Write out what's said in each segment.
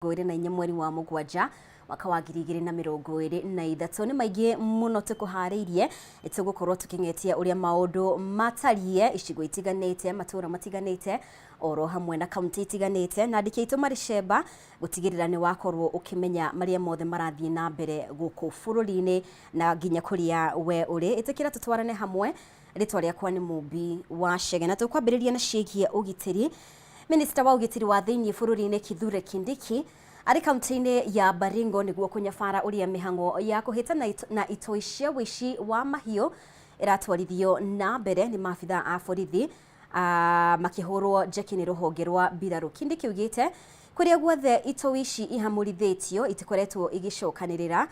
Goire na inya mweri wa mugwanja mwaka wa 2023 ni maige muno tukuhariirie itugukorwo tukingetia uria maundu matarie icigo itiganite matura matiganite oro hamwe na kaunti itiganite na ndike itu maricemba gutigirira ni wakorwo ukimenya maria mothe marathie na mbere guku bururi-ini na nginya kuria we uri itikira tutwarane hamwe ritwa riakwa ni Mumbi wa Chege na tukwambiriria na ciigie ugitiri. Minister wa ugitiri wa thiini bururi-ini Kithure Kindiki ari kaunti-ini ya Baringo niguo kunyabara uria mihango ya kuhita na itoi cia wici wa mahiu iratwarithio na mbere ni maabitha a borithi makihurwo njeki ni ruhonge rwa mbiraru. Kindiki ugite kuria guothe itoi ici ihamurithitio itikoretwo igicokanirira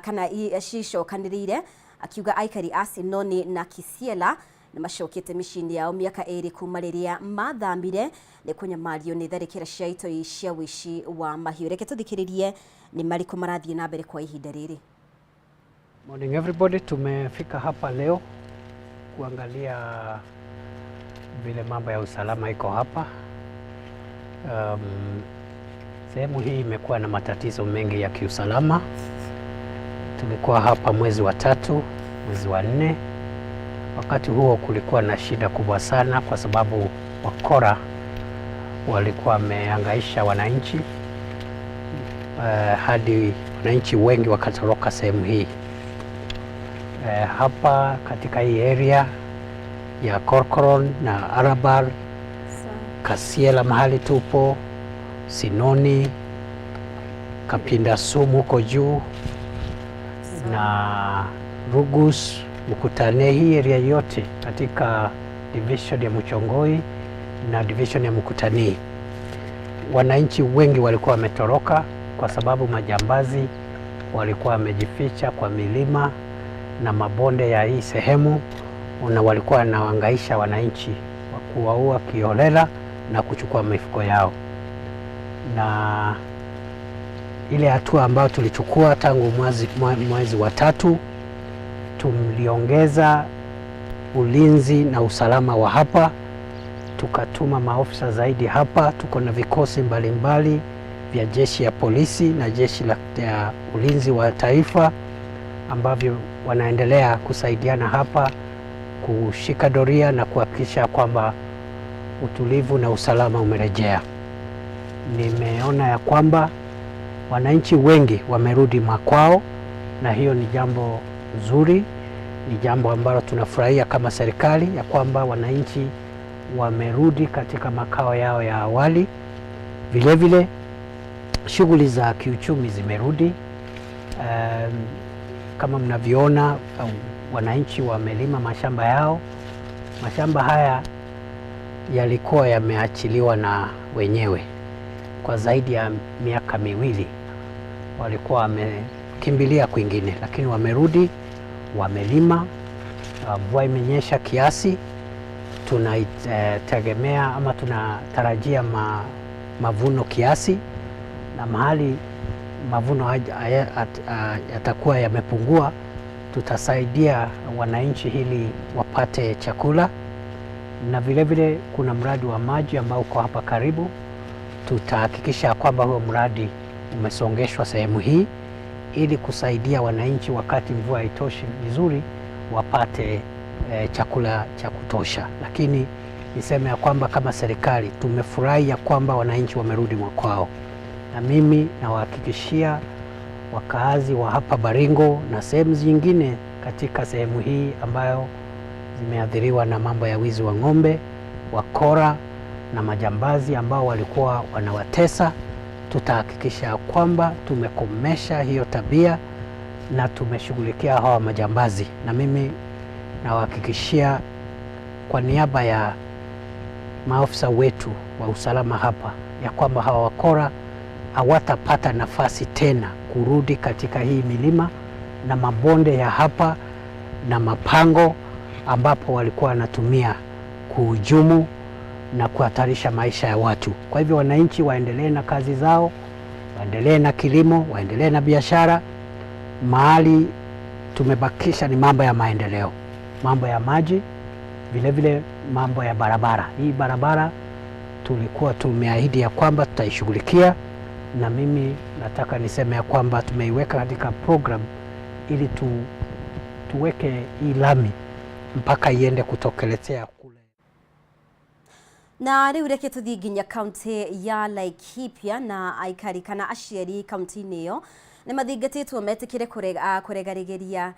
kana cicokanirire akiuga aikari a Sinoni na Kisiela ni macokete micini yao miaka eri kuma riria mathambire ni kunyamario ni tharikira cia itoi cia wici wa mahiu. Reke tuthikiririe ni mariko marathie na mbere kwa ihinda riri. Morning everybody, tumefika hapa leo kuangalia vile mambo ya usalama iko hapa. Sehemu hii imekuwa na matatizo mengi ya kiusalama. Tulikuwa hapa mwezi wa 3, mwezi wa 4. Wakati huo kulikuwa na shida kubwa sana kwa sababu wakora walikuwa wamehangaisha wananchi hadi wananchi wengi wakatoroka sehemu hii. Hapa katika hii area ya Korkoron na Arabar, Kasiela mahali tupo, Sinoni, Kapinda Sumu huko juu na Rugus, Mkutane, hii area yote katika division ya Muchongoi na division ya Mkutani. Wananchi wengi walikuwa wametoroka kwa sababu majambazi walikuwa wamejificha kwa milima na mabonde ya hii sehemu, na walikuwa wanahangaisha wananchi wa kuwaua kiholela na kuchukua mifuko yao. Na ile hatua ambayo tulichukua tangu mwezi wa 3, tuliongeza ulinzi na usalama wa hapa, tukatuma maofisa zaidi hapa. Tuko na vikosi mbalimbali vya jeshi ya polisi na jeshi la ulinzi wa taifa ambavyo wanaendelea kusaidiana hapa kushika doria na kuhakikisha kwamba utulivu na usalama umerejea. Nimeona ya kwamba wananchi wengi wamerudi makwao, na hiyo ni jambo nzuri, ni jambo ambalo tunafurahia kama serikali ya kwamba wananchi wamerudi katika makao yao ya awali. Vile vile shughuli za kiuchumi zimerudi. Kama mnavyoona, wananchi wamelima mashamba yao. Mashamba haya yalikuwa yameachiliwa na wenyewe kwa zaidi ya miaka 2. Walikuwa wamekimbilia kwingine, lakini wamerudi, wamelima. Mvua imenyesha kiasi, tunategemea ama tunatarajia mavuno kiasi, na mahali mavuno yatakuwa yamepungua, tutasaidia wananchi ili wapate chakula. Na vile vile kuna mradi wa maji ambao uko hapa karibu. Tutahakikisha kwamba huo mradi umesongeshwa sehemu hii ili kusaidia wananchi wakati mvua haitoshi vizuri wapate chakula cha kutosha. Lakini niseme ya kwamba kama serikali tumefurahi ya kwamba wananchi wamerudi makwao, na mimi nawahakikishia wakaazi wa hapa Baringo na sehemu zingine katika sehemu hii ambayo zimeathiriwa na mambo ya wizi wa ng'ombe, wakora na majambazi ambao walikuwa wanawatesa, tutahakikisha kwamba tumekomesha hiyo tabia na tumeshughulikia hawa majambazi. Na mimi nawahakikishia kwa niaba ya maafisa wetu wa usalama hapa ya kwamba hawa wakora hawatapata nafasi tena kurudi katika hii milima na mabonde ya hapa na mapango ambapo walikuwa wanatumia kuhujumu na kuhatarisha maisha ya watu. Kwa hivyo wananchi waendelee na kazi zao, waendelee na kilimo, waendelee na biashara. Mahali tumebakisha ni mambo ya maendeleo, mambo ya maji, vile vile mambo ya barabara. Hii barabara tulikuwa tumeahidi ya kwamba tutaishughulikia, na mimi nataka niseme ya kwamba tumeiweka katika program ili tuweke hii lami mpaka iende kutokelezea kule. Na riu reke tuthii nginya kaunti ya Laikipia na aikari kana aciari kaunti-ini iyo ni mathingatitwo metikire kuregarigiria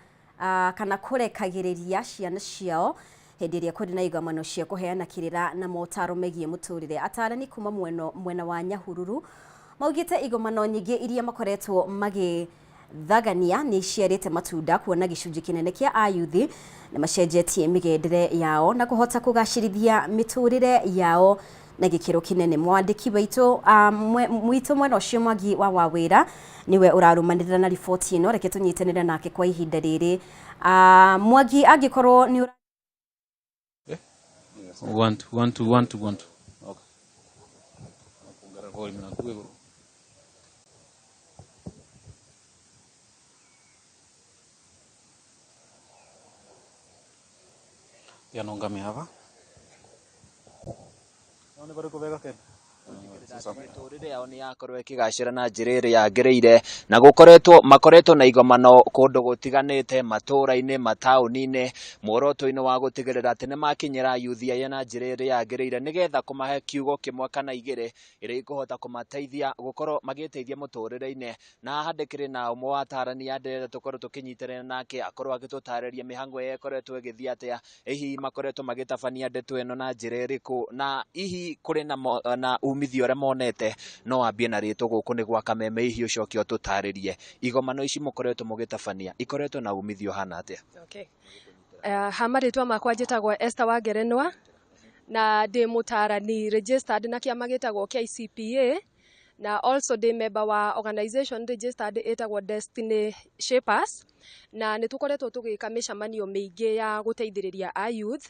kana kurekagiriria ciana ciao hindi iria kuri na igomano cia kuheana kirira na motaro megie muturire. Atarani kuma mwena wa Nyahururu maugite igomano nyingi iria makoretwo magithagania ni ciarite matunda kuona gicunji kinene kia ayuthi na macenjetie migendere yao na kuhota kugacirithia miturire yao na gikiro kinene. Mwandiki waitu mwitu mwena ucio Mwangi wa Wawira niwe urarumanirira na riboti ino. Reke tunyitanire nake kwa ihinda riri. Mwangi angikorwo ni want. Okay. Yanongame hapa. Naone bado kuveka tena. Miturire yao ni yakorwo ikigacira na njira iria yagiriire na makoretwo na igomano kundu gutiganite Matuura-ini, matauni-ini, muoroto-ini wa gutigirira ati ni makinyira yuthi aya na njira iria yagiriire nigetha kumahe kiugo kimwe kana igiri iria ikuhota kumateithia gukorwo magiteithia muturire-ini. Na handikire na umwe wa atarani andire tukorwo tukinyitirana nake akorwo agitutariria mihango ye koretwo igithia atia, hihi makoretwo magitabania ndeto ino na njira iriku, na hihi kuri na umithio ria monete. No ambie na ritwa guku ni gwa Kameme, hihi ucoke ututaririe igomano ici mukoretwo mugitabania ikoretwo na umithio hana atia? Okay. Hama ritwa makwa njitagwo Esther wa Ngerenwa na ndi mutarani registered na kiama gitagwo KCPA na also ndi member wa organization registered etagwo Destiny Shapers, na nitukoretwo tugika micamanio miingi ya guteithiriria a youth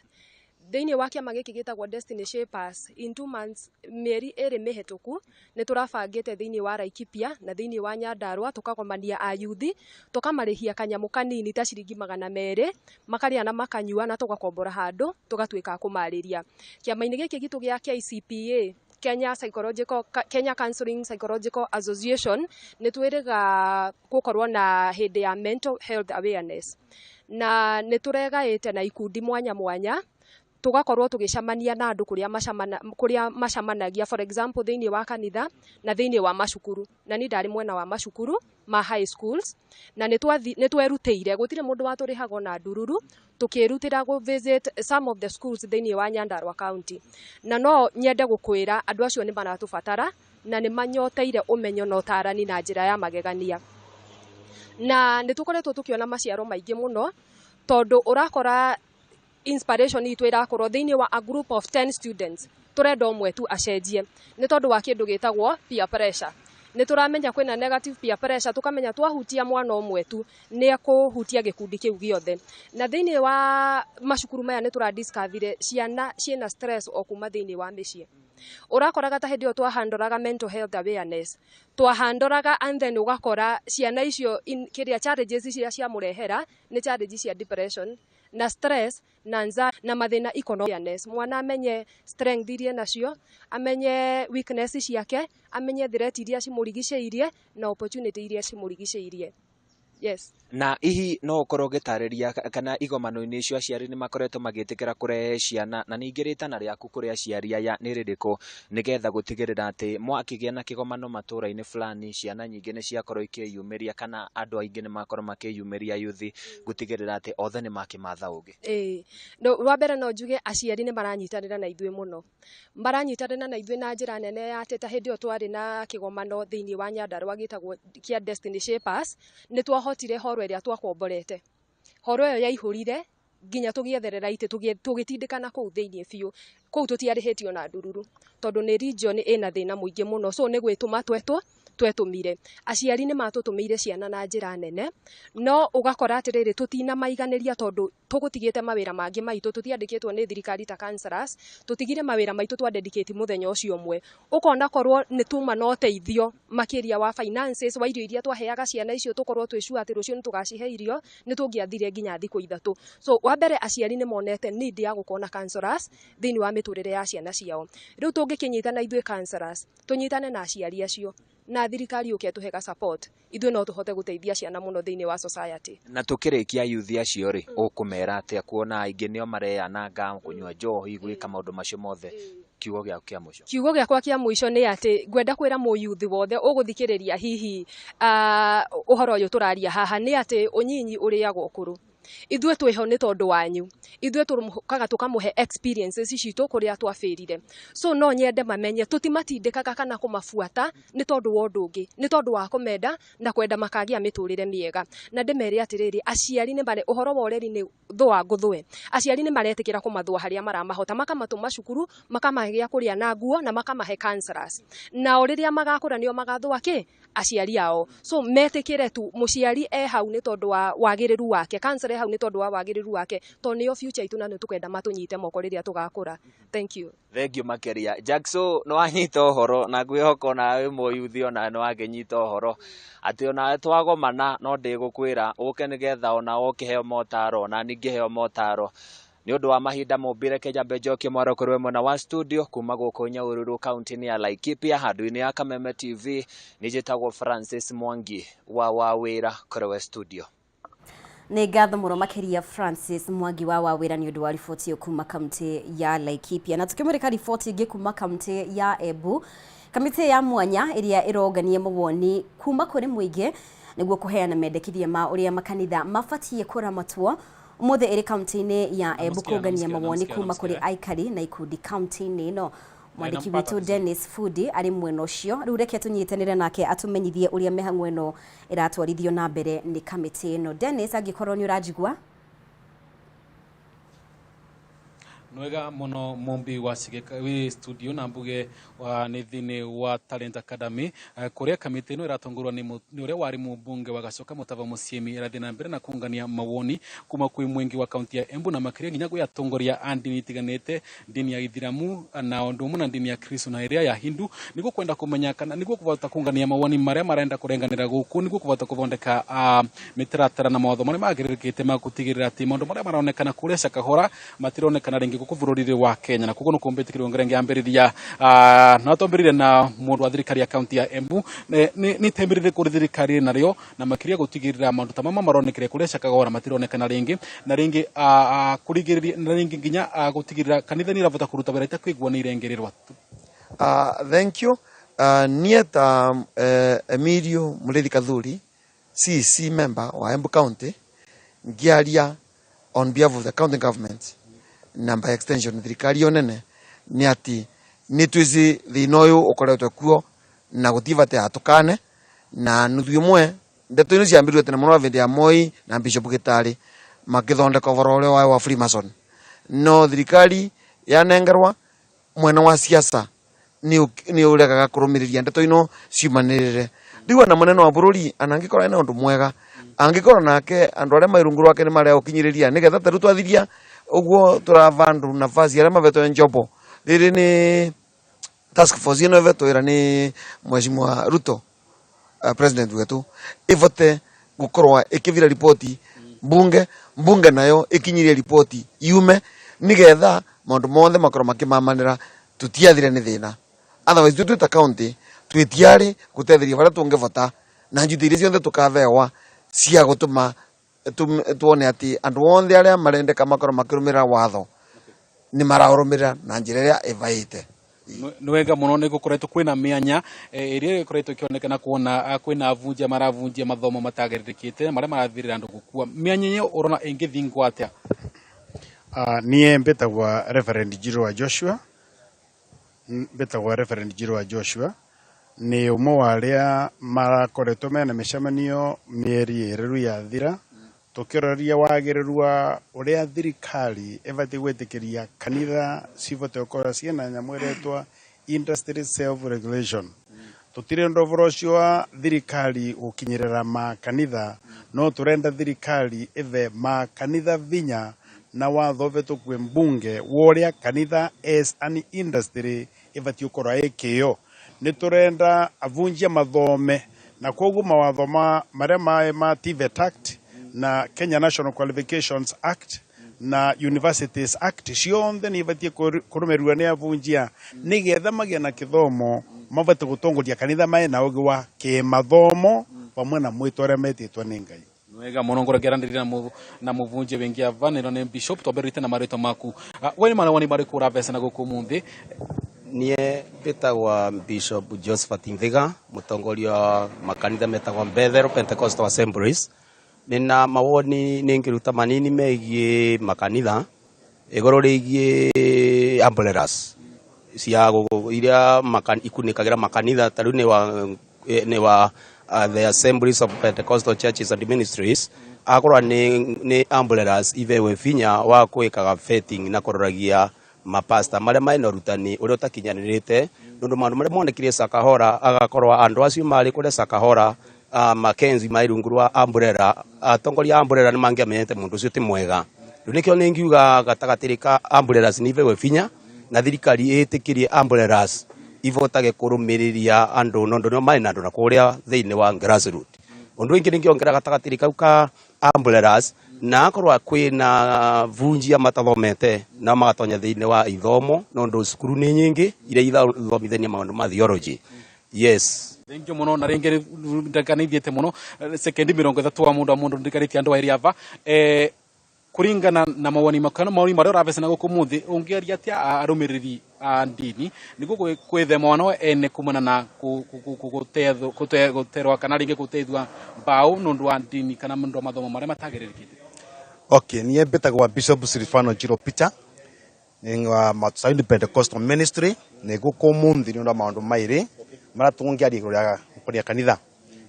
thiini wa kiama giki gitagwo Destiny Shapers. In 2 months, mieri iri mihituku ni turabangite thiini wa Laikipia na thiini wa Nyandarua tukagomania a yuthi, tukamarihia kanyamu kanini ta ciringi 200 makaria na makanyua na tugakombora handu tugatuika kumariria. Kiama-ini giki gitu gia KCPA, Kenya Counseling Psychological Association, ni twiriga gukorwo na hindi ya mental health awareness, na ni turegaite na ikundi mwanya mwanya tugakorwo tugicamania na andu kuria macamanagia, for example thiini wa kanitha na thiini wa macukuru, na ni ndari mwena wa macukuru ma high schools, na ni twerutire gutire mundu waturihago na ndururu tukirutira go visit some of the schools thiini wa Nyandarua County. Na no nyende gukwira andu acio ni maratubatara na ni manyoteire umenyo na utarani na njira ya magegania, na ni tukoretwo tukiona maciaro maingi muno tondu urakora inspiration itu irakorwo thiini wa a group of 10 students turenda umwe tu acenjie ni tondu wa kindu gitagwo peer pressure. Ni turamenya kwina negative peer pressure, tukamenya twahutia mwana umwe tu ni akuhutia gikundi kiu giothe. Na thiini wa macukuru maya ni turadiscover ciana ciena stress o kuma thiini wa micii. Urakoraga ta hindi o twahandoraga mental health awareness, twahandoraga and then ugakora ciana icio kiria challenges icia cia murehera ni challenges cia depression na stress na anxiety na mathina economic. Mwana amenye strength iria nacio, amenye weakness ciake, amenye threat iria cimurigiceirie na opportunity iria cimurigiceirie. Yes. Na ihi no ukorwo gitariria kana igomano-ini icio aciari ni makoretwo magitikira kurehe ciana, na ningi ritana riaku kuri aciari aya ni ririko nigetha gutigirira ati mwakigia na kigomano matura-ini fulani ciana nyingi ni ciakorwo ikiyumiria kana andu aingi ni makorwo makiyumiria yuthi gutigirira ati othe ni makimatha ungi? No rwa mbere no njuge aciari ni maranyitanira na ithuĩ muno, maranyitanira na ithuĩ na njira nene ya ati ta hindi o twari na kigomano thiini wa Nyandarua gitagwo kia Destiny Shapers, ni twahotire horo iria twakomborete. Horo iyo yaihurire nginya tugietherera ite tugitindikana kuu thiini biu, kuu tutiarihitio na ndururu tondu ni region ina thina muingi muno, so ni gwituma twetumire. Aciari ni matutumire ciana na njira nene, no ugakora atiriri tutina maiganiria tondu tugutigite mawira mangi maitu tutiandikitwo ni thirikari ta counselors, tutigire mawira maitu twa dedicate muthenya ucio umwe. Ukona korwo ni tuma no teithio makiria wa finances wa irio iria twaheaga ciana icio tukorwo twishu ati rucio nitugacihe irio ni tungiathire nginya thiku ithatu. So wa mbere aciari ni monete need ya gukona counselors thiini wa miturire ya ciana ciao. Riu tungikinyitana ithuĩ counselors tunyitane na aciari acio na thirikari uke tuhega support ithuĩ no tuhote guteithia ciana muno thiini wa society. Na tukirikia youth acio ri ukumera atia kuona aingi nio mareananga kunywa njohi gwika maundu macio mothe kiugo gĩa mũico? Kiugo gĩakwa kĩa mũico nĩ atĩ ngwenda kwĩra mũyuthi wothe ũgũthikĩrĩria hihi ũhoro ũyũ tũraria haha nĩ atĩ ũnyinyi ũrĩagwo ũkũrũ. Ithuĩ twĩho nĩ tondũ wanyu, ithuĩ tũkaga tũkamũhe experiences citũ kũrĩa twafĩrire. So no nyende mamenye tũtimatindĩkaga kana kũmabuata nĩ tondũ wa ũndũ ũngĩ, nĩ tondũ wa kũmenda na kwenda makagĩa mĩtũrĩre mĩega. Na ndĩmere atĩrĩrĩ, aciari nĩ bare ũhoro wa ũreri nĩ thũa ngũthũe. Aciari nĩ maretĩkĩra kũmathũa harĩa maramahota, makamatũma cukuru, makamagĩa kũrĩa na nguo na makamahe counselors. Na rĩrĩa magakũra nĩo magathũa kĩ? Aciari ao. So metĩkĩre tu mũciari hau nĩ tondũ wa wagĩrĩru wake, counselor hau nĩ tondũ wa wagĩrĩru wake, to nĩyo future itu na nĩ tũkwenda matũnyite moko rĩrĩa tũgakũra. Thank you. Thank you makeria. Jackson no anyita ũhoro na ngwĩhoka na wĩ mũyuthi ona no angĩnyita ũhoro atĩ ona twagomana no ndĩgũkwĩra ũke nĩgetha ona ũkĩheo motaro na ningĩ heo motaro. Nĩ ũndũ wa mahinda mũmbire Kĩjambe Njoki Mwarokorwe mwena wa studio kuma gũkũ Nyahururu kaunti-inĩ ya Laikipia handũ-inĩ ya Kameme TV. Nĩnjĩtagwo Francis Mwangi wa wĩra kũrĩwe studio. Nĩ ngatho mũno makĩria Francis Mwangi wa wĩra nĩ ũndũ wa riboti ĩyo kuma kaunti ya Laikipia. Na tukĩmũrĩka riboti ĩngĩ kuma kaunti ya Embu, kamĩtĩ ya mwanya ĩrĩa ĩrongania mawoni kuma kũrĩ mũingĩ nĩguo kũheana mendekithia ma ũrĩa makanitha mabatiĩ kũramatwo Umuthi iri kaunti-inĩ ya Embu kũngania mawoni kuma kũrĩ aikari na ikundi kaunti-inĩ ĩno. Mwandiki witũ Dennis Fudi ari mwena ũcio, rĩu reke tũnyitanĩre nake atumenyithie ũrĩa mĩhang'o ĩno ĩratwarithio na mbere nĩ kamĩtĩ ĩno. Dennis, angĩkorwo nĩ ũranjigua? Nwega muno mombi wa Sigeka wi studio na mbuge wa nithini wa Talent Academy kuria kamite ino iratongorwa ni uria wari mubunge wa Gacoka Mutava Musiemi irathina mbere na kungania mawoni kuma kwi mwengi wa kaunti ya Embu na makiria nginya guyatongoria andini itiganite, dini ya Ithiramu na undumu na dini ya Kristo na iria ya Hindu, niguo kwenda kumenya kana niguo kuvota kungania mawoni maria marenda kurenganira guku, niguo kuvota kuthondeka mitaratara na mawatho maria magiririkite ma gutigirira ati maundu maria maronekana kuria Shakahora matironekana ringi guku bururi wa Kenya na kugono kombetikiro ngerenge ambirithia na tombirire na mundu wa thirikari ya kaunti ya Embu ni tembirire kuri thirikari nario na makiria gutigirira maundu tamama maronekire kuria Shakahora matironekana ringi na ringi kurigiriria na ringi nginya gutigirira kanitha ni ravota kuruta wera itakwigwa ni irengererwa. Thank you. Nieta Emilio Mulethi Kathuri, CC member wa Embu County, ngiaria on behalf of the county government number extension thirikari yonene ni ati ni twizi thina uyu ukoretwe kuo na gutivate atukane na nuthu imwe ndeto ino ciambirwe tene muno vindi ya Moi na Bishop Gitari makithondeka overall wa Freemason no thirikari yanengerwa mwena wa siasa ni urekaga kurumiriria ndeto ino ciumanirire ndiwa na munene wa bururi anangikora ina undu mwega angikora nake andu aria mairunguru wake ni maria ukinyiriria nigetha taru twathiria uguo turavandu nafasi aria maveto njobo riri ni task force ino veto ira ni Mheshimiwa Ruto president wetu ivote gukorwa ikivira ripoti bunge nayo ikinyirie ripoti yume nigetha maundu mothe makorwo makimamanira tutiathire ni thina otherwise tuta county twitiari gutetheria varia tungivota na njutiri cionthe tukavewa cia gutuma tuone ati andu othe aria marendeka makorwo makirumira watho ni mararumira na njira iria ivaite. Nwega muno ni gukoretwo kwina mianya iria ikoretwo ikionekana kuona kwina avunjia maravunjia mathomo matageririkite maria marathirira andu gukua mianya iyo urona ingithingwa atia? Nie mbetagwa Reverend Jirwa Joshua, Reverend Jirwa Joshua ni umwe wa aria marakoretwo mena micemanio mieri iriru ya thira tukiroria wagiriru wa uria thirikari ibati gwitikiria kanitha civote gukora ciena nyamu iretwa industry self regulation. Tutire ndovoro cio thirikari gukinyirira makanitha no turenda thirikari ive makanitha vinya na watho vetu kwe mbunge woria kanitha as an industry ibati gukora ikio ni turenda avunjia mathome na koguo mawatho maria ma TVET Act na Kenya National Qualifications Act na Universities Act cionthe ni ibatie kurumerua ni avunjia nigetha magia na kithomo mabate gutongoria kanitha mai na ugi wa kimathomo pamwe na mwitore metitwa ni Ngai. Wega muno ngoregeranirira na muvunje wengi ava nero ne bishop toberite na marito maku we marawani bari kura pesa na gukumunthi nie betagwa Bishop Josephat Nthiga mutongoria makanitha metagwa Bethel Pentecostal Assemblies. Nina mawoni ningiruta manini megie makanitha igoro rigie umbrellas cia iria ikunikagira makanitha taru ni wa the Assemblies of Pentecostal Churches and Ministries akorwa ni umbrellas ivewe vinya wa kwikaga faithing na kororagia mapasta maria mai na rutani uria utakinyanirite nundu mandu maria monekire Sakahora agakorwa andu acio mari kure Sakahora Mackenzie mairungurwa umbrella atongoria umbrella ni mangiamenyete mundu ucio ti mwega nikio ningiuga gatagatirika umbrellas ni ivewe vinya na thirikari itikirie umbrellas ivotage kurumiriria andu nondu no mai na andu na kuria thiini wa grassroots undu ingi ningiongera gatagatirika uka umbrellas na akorwa kwina vunjia matathomete na magatonya thiini wa ithomo nondu cukuru ni nyingi iria ithomithania maundu ma theology. Yes. Thank you muno na ringi ndakanithiete muno sekendi 30 wa mundu ndikaritie andu airi ava kuringana na mawoni makano mauri maria ravesa na gukumuthi ungiaria atia arumiriri a ndini niguo kwithema wana ene kumana na guterwa kana ringi gutethwa mbao nundu wa ndini kana mundu mathomo maria matagiririkite. Okay, nie betagwa Bishop Silvano Jiro Peter ninga Matuura-ini Pentecostal Ministry nego komundi nunda maundu mairi maratungiaria kuria kanitha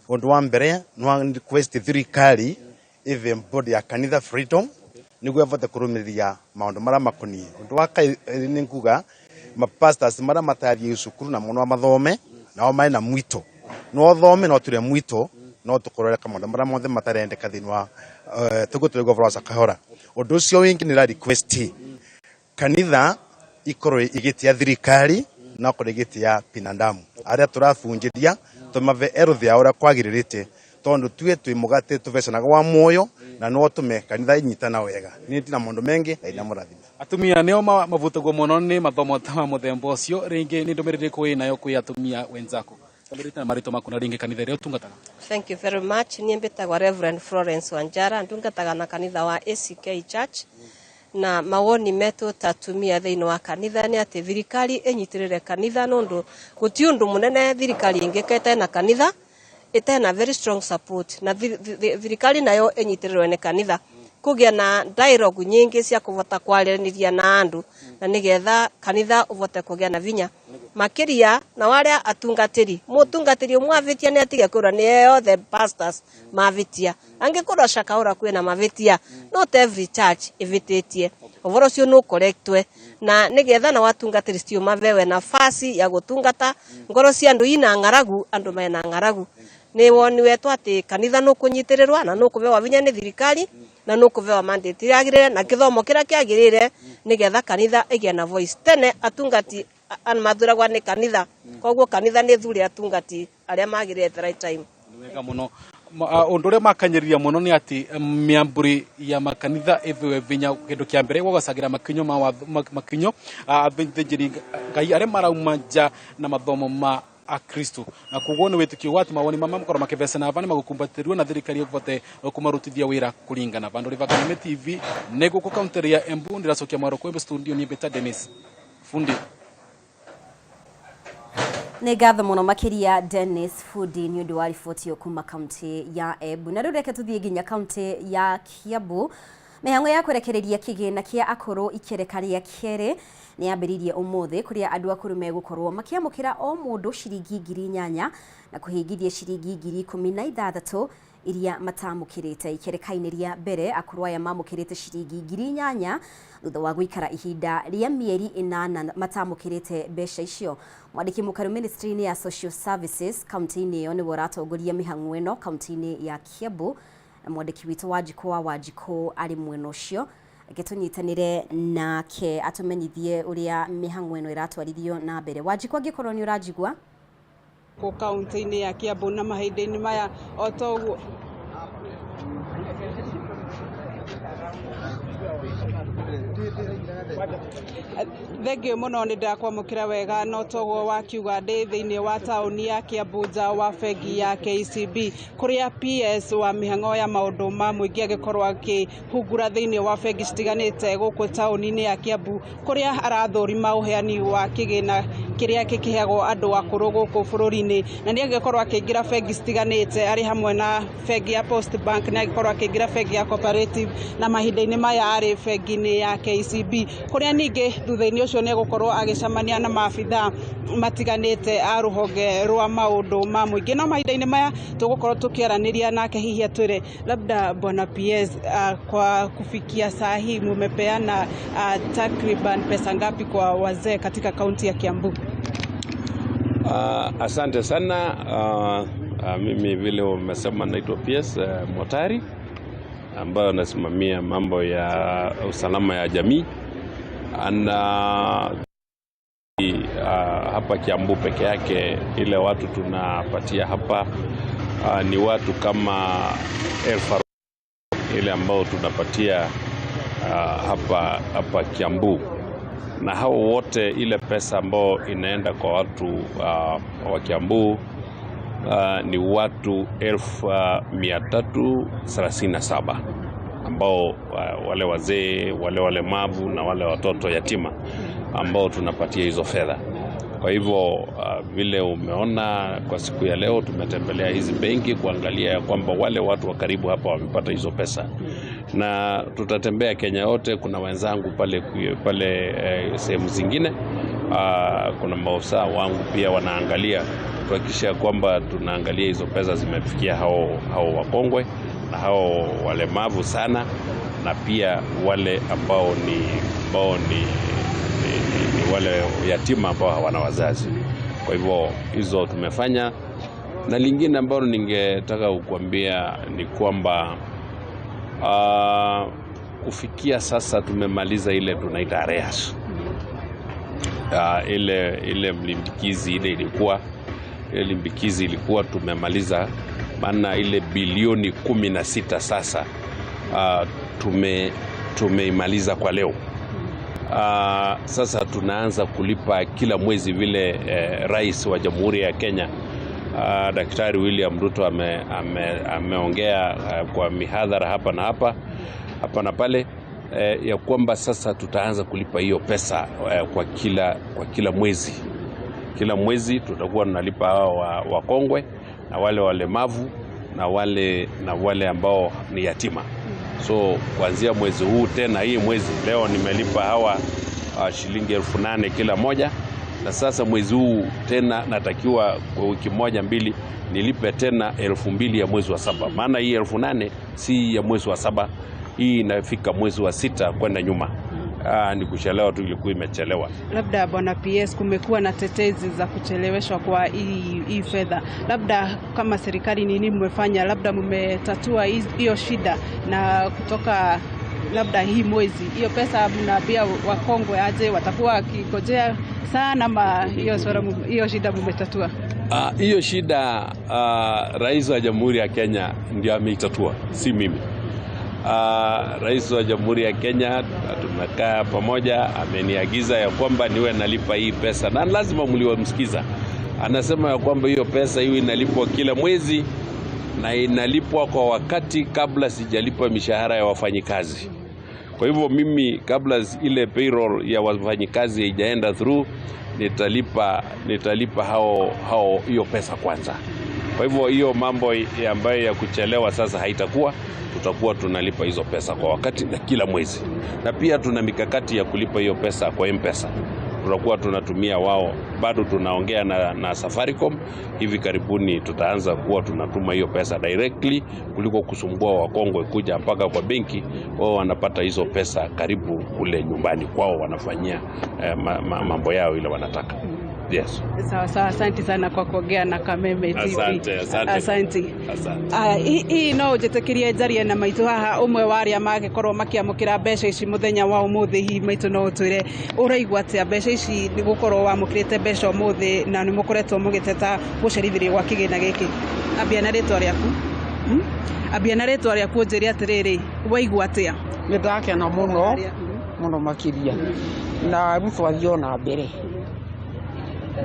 undu wa mbere no request thirikari even body ya kanitha freedom niguo avote kurumiriria maundu maria makonie undu wa kairi ninguga mapastors maria matarie cukuru na muno mathome nao mai na mwito no thome no ture mwito no tukororeka maundu maria mothe matarendeka thini wa tuguture governor Sakahora undu ucio wingi ni request kanitha ikorwe igitia thirikari na kore igitia binadamu aria turabunjiria tumave eruthe aura kwagiririte tondu tue twimugate tuvecanaga wa moyo na no tume kanitha inyitana wega ni tina mundu mengi aina murathima atumia neo mavutagwo muno ni mathomo ta muthemba ucio ringi ni ndumiriri kwi nayo kwi atumia wenzako tamirita marito makuna ringi kanitha ria utungataga. Thank you very much. Ni mbetagwa Reverend Florence Wanjara ndungataga na kanitha wa ACK Church na mawoni metu tatumia thiini wa kanitha ni ati thirikari enyitirire kanitha nundu guti undu munene thirikari ingikete na kanitha itena very strong support na thirikari nayo enyitirwe ni kanitha kugia na dialogue nyingi cia kuvota kwaraniria na andu na nigetha kanitha uvote kugia na vinya makiria na waria atungatiri mutungatiri umwavitia ni atige kura ni the pastors mavitia angikorwa Sakahora kwina mavitia not every church ivititie ovoro cio no correctwe na nigetha na watungatiri cio mavewe nafasi ya gutungata ngoro cia andu ina ngaragu andu mena ngaragu ni woni wetu ati kanitha no kunyitirirwa na no kuvewa vinya ni thirikari na no kuvewa mandate yagirire na kithomo kira kiagirire nigetha kanitha igie na voice tene atungati an mathuragwa ni kanitha koguo kanitha ni thuri atungati aria magirire at the right time. Wega muno undu ria makanyiriria muno ni ati miamburi ya makanitha ivewe vinya kindu kia mbere gwagacagira makinyo athĩnjĩri Ngai aria marauma nja na mathomo ma a Kristo na kuguo ni witikio wati mawoni mama mukoro makivecana avani magukumbatirwo na thirikari ivote kumarutithia wira kuringana vandu riva Kameme TV nego ku county ya Embu ndiracokia mwaro kwembe studio ni Beta Dennis fundi nĩ ngatho mũno makĩria Dennis Fundi nĩ ũndũ wa riboti yo kuma kaunti ya Embu na rĩu reke tũthiĩ nginya kaunti ya Kiambu. Mĩhang'o ya kwerekereria kĩgĩna kĩa akũrũ ikereka rĩa kerĩ nĩ yambĩrĩirie ũmũthĩ kũrĩa andũ akũrũ megũkorwo makĩamũkĩra o mũndũ ciringi 8,000 na kũhingithia ciringi 16,000 iria matamũkĩrĩte. Ikereka-inĩ rĩa mbere akũrũ aya mamũkĩrĩte ciringi 8,000 thutha wa gũikara ihinda rĩa mĩeri 8 matamũkĩrĩte mbeca icio. Mwandĩki mũkaru ministry-inĩ ya social services kaunti-inĩ ĩyo nĩwe ũratongoria mĩhang'o ĩno kaunti-inĩ ya Kiambu. Mwandĩki witũ Wanjikũ arĩ mwena ũcio agĩtũnyitanĩre nake atũmenyithie ũrĩa mĩhang'o ĩno ĩratwarithio na mbere. Wanjikũ angĩkorwo nĩ ũranjigua ko kaunti-inĩ ya Kiambu na mahinda-inĩ maya o toguo Thengio muno ni ndakwamukira wega no togo wakiuga ndi thiini wa tauni ya Kiambu nja wa bengi ya KCB kuria PS wa mihango ya maundu ma muingi agikorwo akihungura thiini wa bengi citiganite guku tauni-ini ya Kiambu kuria arathurima uheani wa kigina kiria kikiheagwo andu akuru guku bururi-ini na ni agikorwo akiingira bengi citiganite ari hamwe na bengi ya Post Bank na agikorwo akiingira bengi ya Cooperative na mahinda-ini maya ari bengi-ini ya KCB kuria ningi thutha-ini ucio ni gukorwo agicamania na maabitha matiganite a ruhonge rwa maundu ma muingi no mahinda-ini maya tugukorwo tukiaraniria nake hihi atwire labda bwana PS kwa kufikia saa hii mumepeana takriban pesa ngapi kwa wazee katika kaunti ya Kiambu? Asante sana. Mimi vile umesema naitwa PS Motari ambayo nasimamia mambo ya usalama ya jamii hapa Kiambu peke yake. Ile watu tunapatia hapa ni watu kama 1000 ile ambao tunapatia hapa Kiambu, na hao wote ile pesa ambao inaenda kwa watu wa Kiambu ni watu 1337 ambao wale wazee, wale walemavu na wale watoto yatima ambao tunapatia hizo fedha. Kwa hivyo vile umeona kwa siku ya leo tumetembelea hizi benki kuangalia ya kwamba wale watu wa karibu hapa wamepata hizo pesa, na tutatembea Kenya yote. Kuna wenzangu pale sehemu zingine, kuna maofisa wangu pia wanaangalia kuhakikisha kwamba tunaangalia hizo pesa zimefikia hao wakongwe na hao walemavu sana, na pia wale ambao ni wale yatima ambao hawana wazazi. Kwa hivyo hizo tumefanya, na lingine ambalo ningetaka kukuambia ni kwamba kufikia sasa tumemaliza ile tunaita arrears. Ile mlimbikizi ilikuwa tumemaliza, maana ile bilioni 16 sasa tumeimaliza kwa leo. Sasa tunaanza kulipa kila mwezi vile Rais wa Jamhuri ya Kenya Daktari William Ruto ameongea kwa mihadhara hapa na pale ya kwamba sasa tutaanza kulipa hiyo pesa kwa kila mwezi. Kila mwezi tutakuwa tunalipa hao wakongwe na wale walemavu na wale ambao ni yatima. So kuanzia mwezi huu tena, hii mwezi leo nimelipa hawa shilingi 8,000 kila moja, na sasa mwezi huu tena natakiwa kwa wiki moja mbili nilipe tena 2,000 ya mwezi wa 7. Maana hii 8,000 si ya mwezi wa 7, hii inafika mwezi wa 6 kwenda nyuma. Ni kuchelewa tu, ilikuwa imechelewa. Labda bwana PS, kumekuwa na tetezi za kucheleweshwa kwa hii fedha. Labda kama serikali nini mmefanya, labda mmetatua hiyo shida, na kutoka labda hii mwezi hiyo pesa mnaambia wakongwe aje watakuwa wakingojea sana, ma hiyo shida mmetatua? Hiyo shida Rais wa Jamhuri ya Kenya ndio ameitatua, si mimi. Rais wa Jamhuri ya Kenya tumekaa pamoja, ameniagiza ya kwamba niwe nalipa hii pesa, na lazima mliwamsikiza. Anasema ya kwamba hiyo pesa hiyo inalipwa kila mwezi na inalipwa kwa wakati kabla sijalipa mishahara ya wafanyikazi. Kwa hivyo mimi kabla ile payroll ya wafanyikazi haijaenda through, nitalipa hao hiyo pesa kwanza. Kwa hivyo hiyo mambo ambayo ya kuchelewa sasa haitakuwa, tutakuwa tunalipa hizo pesa kwa wakati na kila mwezi. Na pia tuna mikakati ya kulipa hiyo pesa kwa M-Pesa. Tutakuwa tunatumia wao, bado tunaongea na Safaricom. Hivi karibuni tutaanza kuwa tunatuma hiyo pesa directly kuliko kusumbua wakongwe kuja mpaka kwa benki. Wao wanapata hizo pesa karibu kule nyumbani kwao, wanafanyia mambo yao ile wanataka. Yes. Sawa, asante sana kwa kuongea na Kameme TV. Asante. Hii no jetekirie jarie na maitu haha umwe waria magikorwo makiamukira mbeca ici muthenya wa umuthi. Hi maitu no utwire uraigwa atia mbeca ici ni gukorwo wamukirite mbeca umuthi na ni mukoretwo mugiteta gucerithirio gwa kigina giki? Ambia na ritwa riaku njiri atiriri waigwa atia? Nindakena muno muno makiria na Ruto athiona mbere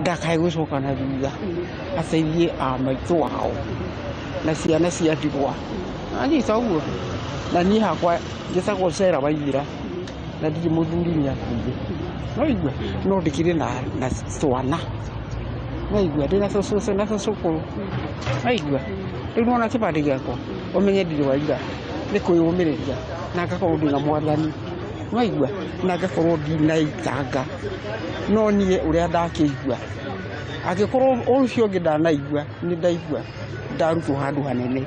ndakae gucoka na thutha ateithie maitũ wao na ciana cia ndigwa anyita ũguo na niĩ hakwa njĩtagwo Cera Waithira na ndirĩ mũthuri nĩakuire no igua no ndĩkĩrĩ na twana no igua ndĩna tũcũcũ na tũcũkũrũ no igua rĩu nona kĩbandĩ gĩakwa ũmenye ndirĩ Waithira nĩ kwĩyũmĩrĩria na ngakorwo ndĩna mwathani no igua na ngakorwo ndinaitanga no niĩ ũrĩa ndakĩigua angĩkorwo ũcio ũngĩ ndanaigua nĩ ndaigua ndarutwo handũ hanene.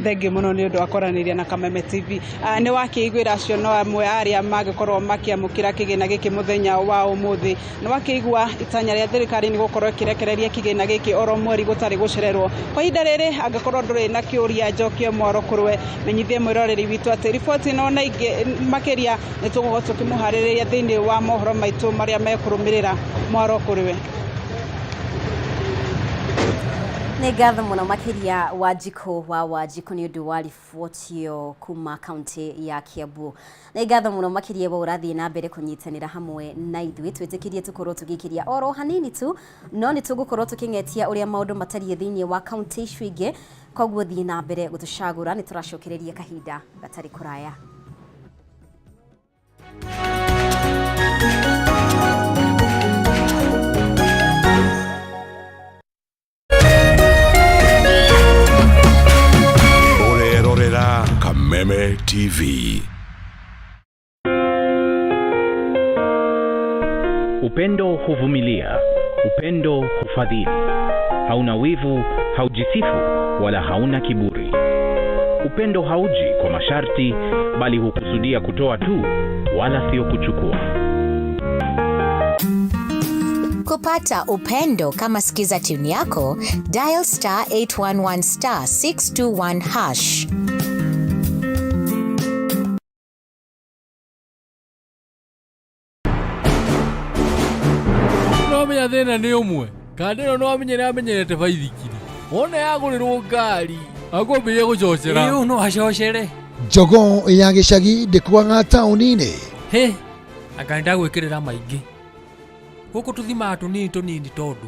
Thengi muno nĩ ũndũ wa kwaranĩria na Kameme TV. Nĩ wakĩiguĩra acio no amwe arĩa magĩkorwo makĩamũkĩra kĩgĩna gĩkĩ mũthenya wa ũmũthĩ. Nĩ wakĩigua itanya rĩa thirikari nĩ gũkorwo ĩkĩrekereria kĩgĩna gĩkĩ oro mweri gũtarĩ gũcererwo. Kwa ihinda rĩrĩ angĩkorwo ndũrĩ na kĩũria njokio mwaro kũrwe menyithie mwĩroreri witũ atĩ riboti ĩno na ingĩ makĩria nĩ tũgũkorwo tũkĩmũharĩrĩria thĩinĩ wa mohoro maitũ marĩa mekũrũmĩrĩra mwaro kũrwe. Nĩ ngatho mũno makĩria Wanjikũ wa Wanjikũ nĩ ũndũ wa riboti ĩyo kuma kaunti ya Kiambu. Nĩ ngatho mũno makĩria wa ũrathiĩ na mbere kũnyitanĩra hamwe na ithuĩ twĩtĩkĩrie tũkorwo tũgĩkĩria oro hanini tu no nĩ tũgũkorwo tũkĩng'etia ũrĩa maũndũ matariĩ thĩinĩ wa kaunti icio ingĩ koguo thiĩ na mbere gũtũcagũra nĩ tũracokereria kahinda gatarĩ kũraya. Kameme TV. Upendo huvumilia, upendo hufadhili. Hauna wivu, haujisifu, wala hauna kiburi. Upendo hauji kwa masharti, bali hukusudia kutoa tu, wala sio kuchukua. Kupata upendo kama sikiza tune yako, dial *811 *621#. Menya thĩna nĩ ũmwe kandi ĩno no amenyerete baithikiri wona yagũrĩrwo ngari akwambĩrĩria gũcocera ĩyo no acocere Njogo ya gĩcagi ndĩkwaga taũni-inĩ anga ndagwĩkĩrĩra maingĩ gũkũ tũthimaga tũnini tondũ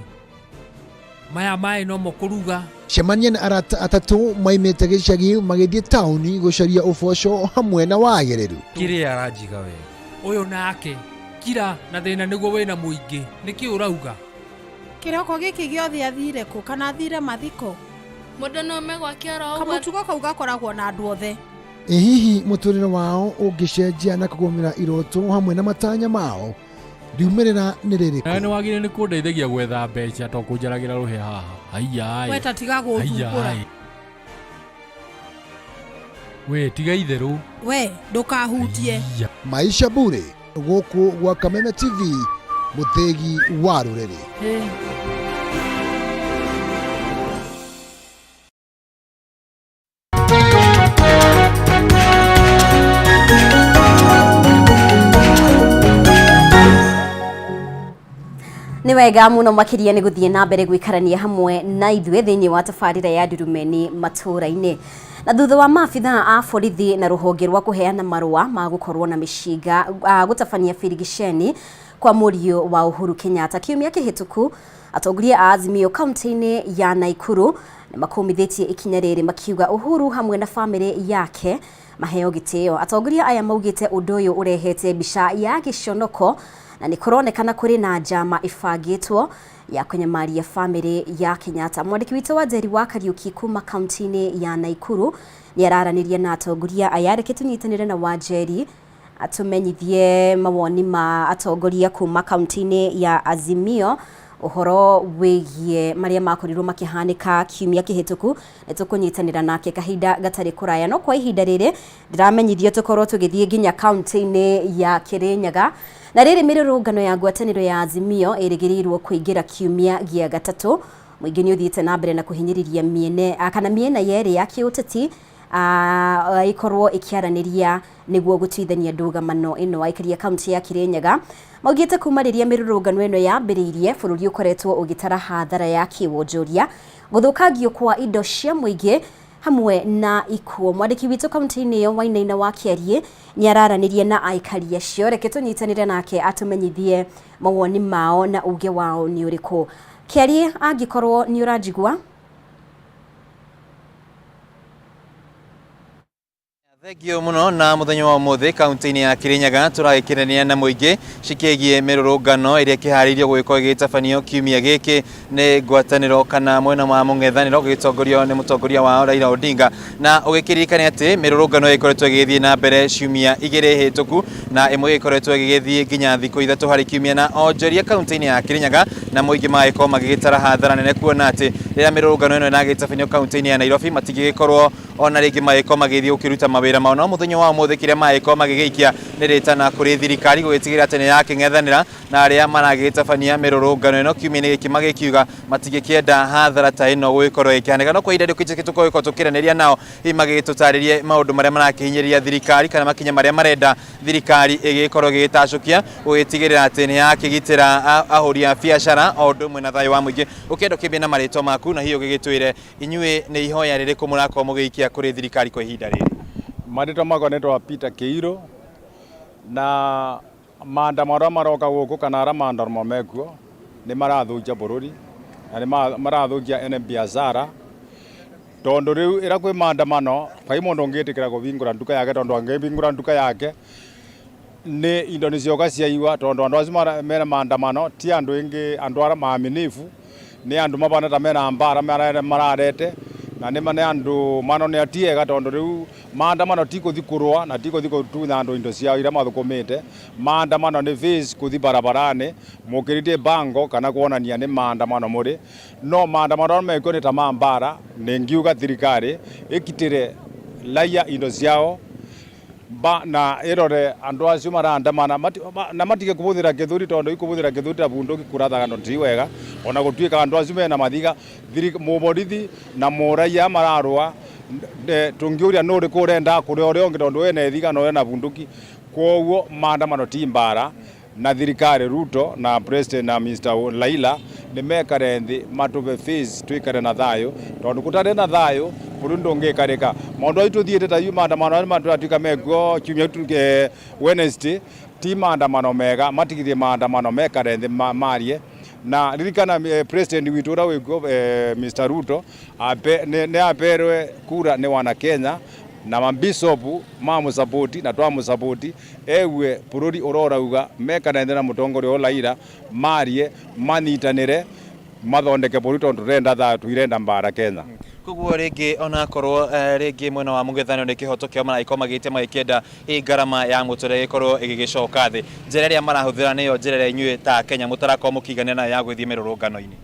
maya maĩ no mokũruga. Cemania na arata atatũ maimĩte gĩcagi magĩthiĩ taũni gũcaria ũboco hamwe na wagĩrĩru. Kĩrĩa aranjiga we ũyũ nake kira na thĩna nĩguo wĩna mũingĩ nĩkĩ ũrauga kĩroko gĩkĩ gĩothe athire kũ kana athire mathiko mũndũ no megwa kĩaro kamũtugo kau gakoragwo na andũ othe. Hihi mũtũrĩre wao ũngĩcenjia na kũgũmĩra iroto hamwe na matanya mao ndiumĩrĩra nĩ rĩrĩkũ? Nĩ wagire nĩ kũndeithagia gwetha mbeca to kũnjaragĩra rũhĩ haha aiya weta tiga gũthumbũra we tiga itherũ we ndũkahutie Maisha bure gũkũ gwa Kameme TV mũthegi wa rũrĩrĩ. Nĩ wega mũno makĩria nĩ gũthiĩ na mbere gwĩkarania hamwe na ithuĩ thĩinĩ wa tabarĩra ya Ndurumeni Matuura-ini. Na thutha wa maabitha a borithi na rũhonge rwa kũheana marũa ma gũkorwo na mĩcinga gũtabania birigiceni kwa mũriũ wa Uhuru Kenyatta kiumia kĩhĩtũku, atongoria a Azimio kaunti-inĩ ya Naikuru nĩ makumithĩtie ikinya rĩrĩ makiuga Uhuru hamwe na famĩlĩ yake maheo gĩtĩo. Atongoria aya maugĩte ũndũ ũyũ ũrehete mbica ya gĩconoko na nĩ kũronekana kũrĩ na njama ĩbangĩtwo ya kũnyamaria famĩlĩ ya Kenyatta. Mwandĩki witũ wa Njeri wa Kariuki kuma kaunti-inĩ ya Naikuru nĩ araranĩria na atongoria aya. Reke tũnyitanĩre na Wanjeri atumenyithie mawoni ma atongoria kuma kaunti-inĩ ya Azimio ũhoro wĩgiĩ marĩa makorirwo makĩhanĩka kiumia kĩhĩtũku. Nĩ tũkũnyitanĩra nake kahinda gatarĩ kũraya, no kwa ihinda rĩrĩ ndĩramenyithio tũkorwo tũgĩthiĩ nginya kaunti-inĩ ya Kĩrĩnyaga. Na rĩrĩ mĩrũrũngano ya ngwatanĩro ya Azimio ĩrĩgĩrĩirwo kũingĩra kiumia gĩa gatatũ. Mũingĩ nĩ ũthiĩte na mbere na kũhinyĩrĩria mĩena yerĩ ya kĩũteti ikorwo ikiaranĩria nĩguo gũtuithania ndũgamano ĩno waikaria kaunti ya Kĩrĩnyaga. Maugĩte kuma rĩrĩa mĩrũrũngano ĩno yambĩrĩirie bũrũri ũkoretwo ũgĩtara hathara ya kĩwonjoria, gũthũkangio kwa indo cia mũingĩ hamwe na ikuo. Mwandiki witũ kaunti-inĩ ĩyo Wainaina wa Kiarie nĩ araranirie na aikari acio. Reke tũnyitanĩre nake atũmenyithie mawoni mao na uge wao nĩ ũrĩkũ. Kiarie, angĩkorwo nĩ ũranjigua? Thengio muno na muthenya wa umuthi kaunti-inĩ ya Kirinyaga turagĩkĩrania na mũingĩ cikĩgie mĩrũrũngano ĩrĩa kĩharĩirio gwĩkwo gĩtabanio kiumia gĩkĩ nĩ ngwatanĩro kana mwena wa mũng'ethanĩro gĩtongorio nĩ mũtongoria wao Raila Odinga, na ũgĩkĩririkania atĩ mĩrũrũngano ĩkoretwo ĩgĩthiĩ na mbere ciumia igĩrĩ hĩtũku na ĩmwe ĩkoretwo ĩgĩthiĩ nginya thikũ ithatũ harĩ kiumia, na onjoria kaunti-inĩ ya Kirinyaga na mũingĩ magĩkorwo magĩgĩtara hathara nene kuona atĩ rĩrĩa mĩrũrũngano ĩno ĩnagĩtabanio kaunti-inĩ ya Nairobi matingĩgĩkorwo ona rĩngĩ magĩkorwo magĩthiĩ gũkĩruta mawĩra mao. No mũthenya wa ũmũthĩ kĩrĩa magĩkorwo magĩgĩikia nĩ rĩtana kũrĩ thirikari gũgĩtigĩra atĩ nĩ yakĩng'ethanĩra na arĩa maragĩtabania mĩrũrũngano ĩno kiumia-inĩ gĩkĩ magĩkiuga matingĩkĩenda hathara ta ĩno gũgĩkorwo ĩkĩhanĩka. No kwa ihinda rĩũkĩte tũgũkorwo tũkĩranĩria nao magĩgĩtũtarĩrie maũndũ marĩa marakihinyĩria thirikari kana makinya marĩa marenda thirikari ĩgĩkorwo ĩgĩgĩtacũkia gũgĩtigĩrĩra atĩ nĩ yakĩgitĩra ahũri a biacara o ũndũ ũmwe na thayũ wa mũingĩ. Ũkĩenda ũkĩambie na marĩtwa maku na hihi ũgĩgĩtwĩre inyuĩ nĩ ihoya rĩrĩkũ mũrakorwo mũgĩikia kũrĩ thirikari kwa ihinda rĩrĩ? Marĩtwa makwa nĩtwa Peter Kĩirũ, na maandamano maroka gũkũ kana arĩa maandamano mekuo nĩ marathũkia bũrũri na nĩ marathũkia ene biacara, tondũ rĩu ĩra kwĩ maandamano kai mũndũ ũngĩtĩkĩra kũhingũra nduka yake, tondũ angĩhingũra nduka yake nĩ indo nĩcioka ciaiwa, tondũ andũ acio mena maandamano ti andũ aingĩ, andũ arĩa maaminifu nĩ andũ mabana ta mena mbara mararete na nĩ andũ manone atiega, tondũ rĩu maandamano ti gũthi kũrũa na ti gũthi gũtunya andũ indo ciao iria mathũkũmĩte. Maandamano nĩ face gũthi barabarani mũkĩrĩtie bango kana kuonania nĩ maandamano mũrĩ, no maandamano mekwo nĩ ta ma mbara. Nĩ ngiuga thirikari ĩkitĩre raia indo ciao na ĩrore andũ acio marandamana na matige kũhũthĩra gĩthũri, tondũ ikũhũthĩra gĩthũri ta bunduki kũrathaga ti wega. Ona gũtuĩka andũ acio mena mathiga mũborithi na mũraia mararũa, tũngĩũria nũ ũrĩkũ ũrenda kũrĩa ũrĩa ũngĩ, tondũ wena ithiga na wena bunduki. Koguo maandamano ti mbara, na thirikari Ruto na President na Mr. Raila nĩ mekare thĩ matũbe face twĩkare na thayũ, tondũ gũtarĩ na thayũ bũrũri ndũngĩkarĩka. Maũndũ aitũ thiĩte ta yu maandamano arĩa matũratuĩka mekuo kiumia Wednesday ti maandamano mega, matigithie maandamano mekare thĩ marie. Na ririkana President witũ ũrĩa wĩkuo Mr. Ruto nĩ aperwe kura nĩ wana Kenya na mambisopu mamũsapoti na twamũsapoti ewe bũrũri ũrorauga mekane thĩ na mũtongoria wa Raila marie manyitanĩre mathondeke bũrũri, tondũ tũrenda thayũ twirenda mbara Kenya. Koguo rĩngĩ onakorwo rĩngĩ mwena wa mũng'ethanĩro nĩ kĩhoto kĩao maragĩkorwo magĩtia magĩkĩenda ngarama ya mũtũrĩre ĩgĩkorwo ĩgĩgĩcoka thĩ, njĩra ĩrĩa marahũthĩra nĩyo njĩra ĩrĩa inyuĩ ta Kenya mũtarakorwo mũkĩigania nayo ya gũthiĩ mĩrũrũngano-inĩ?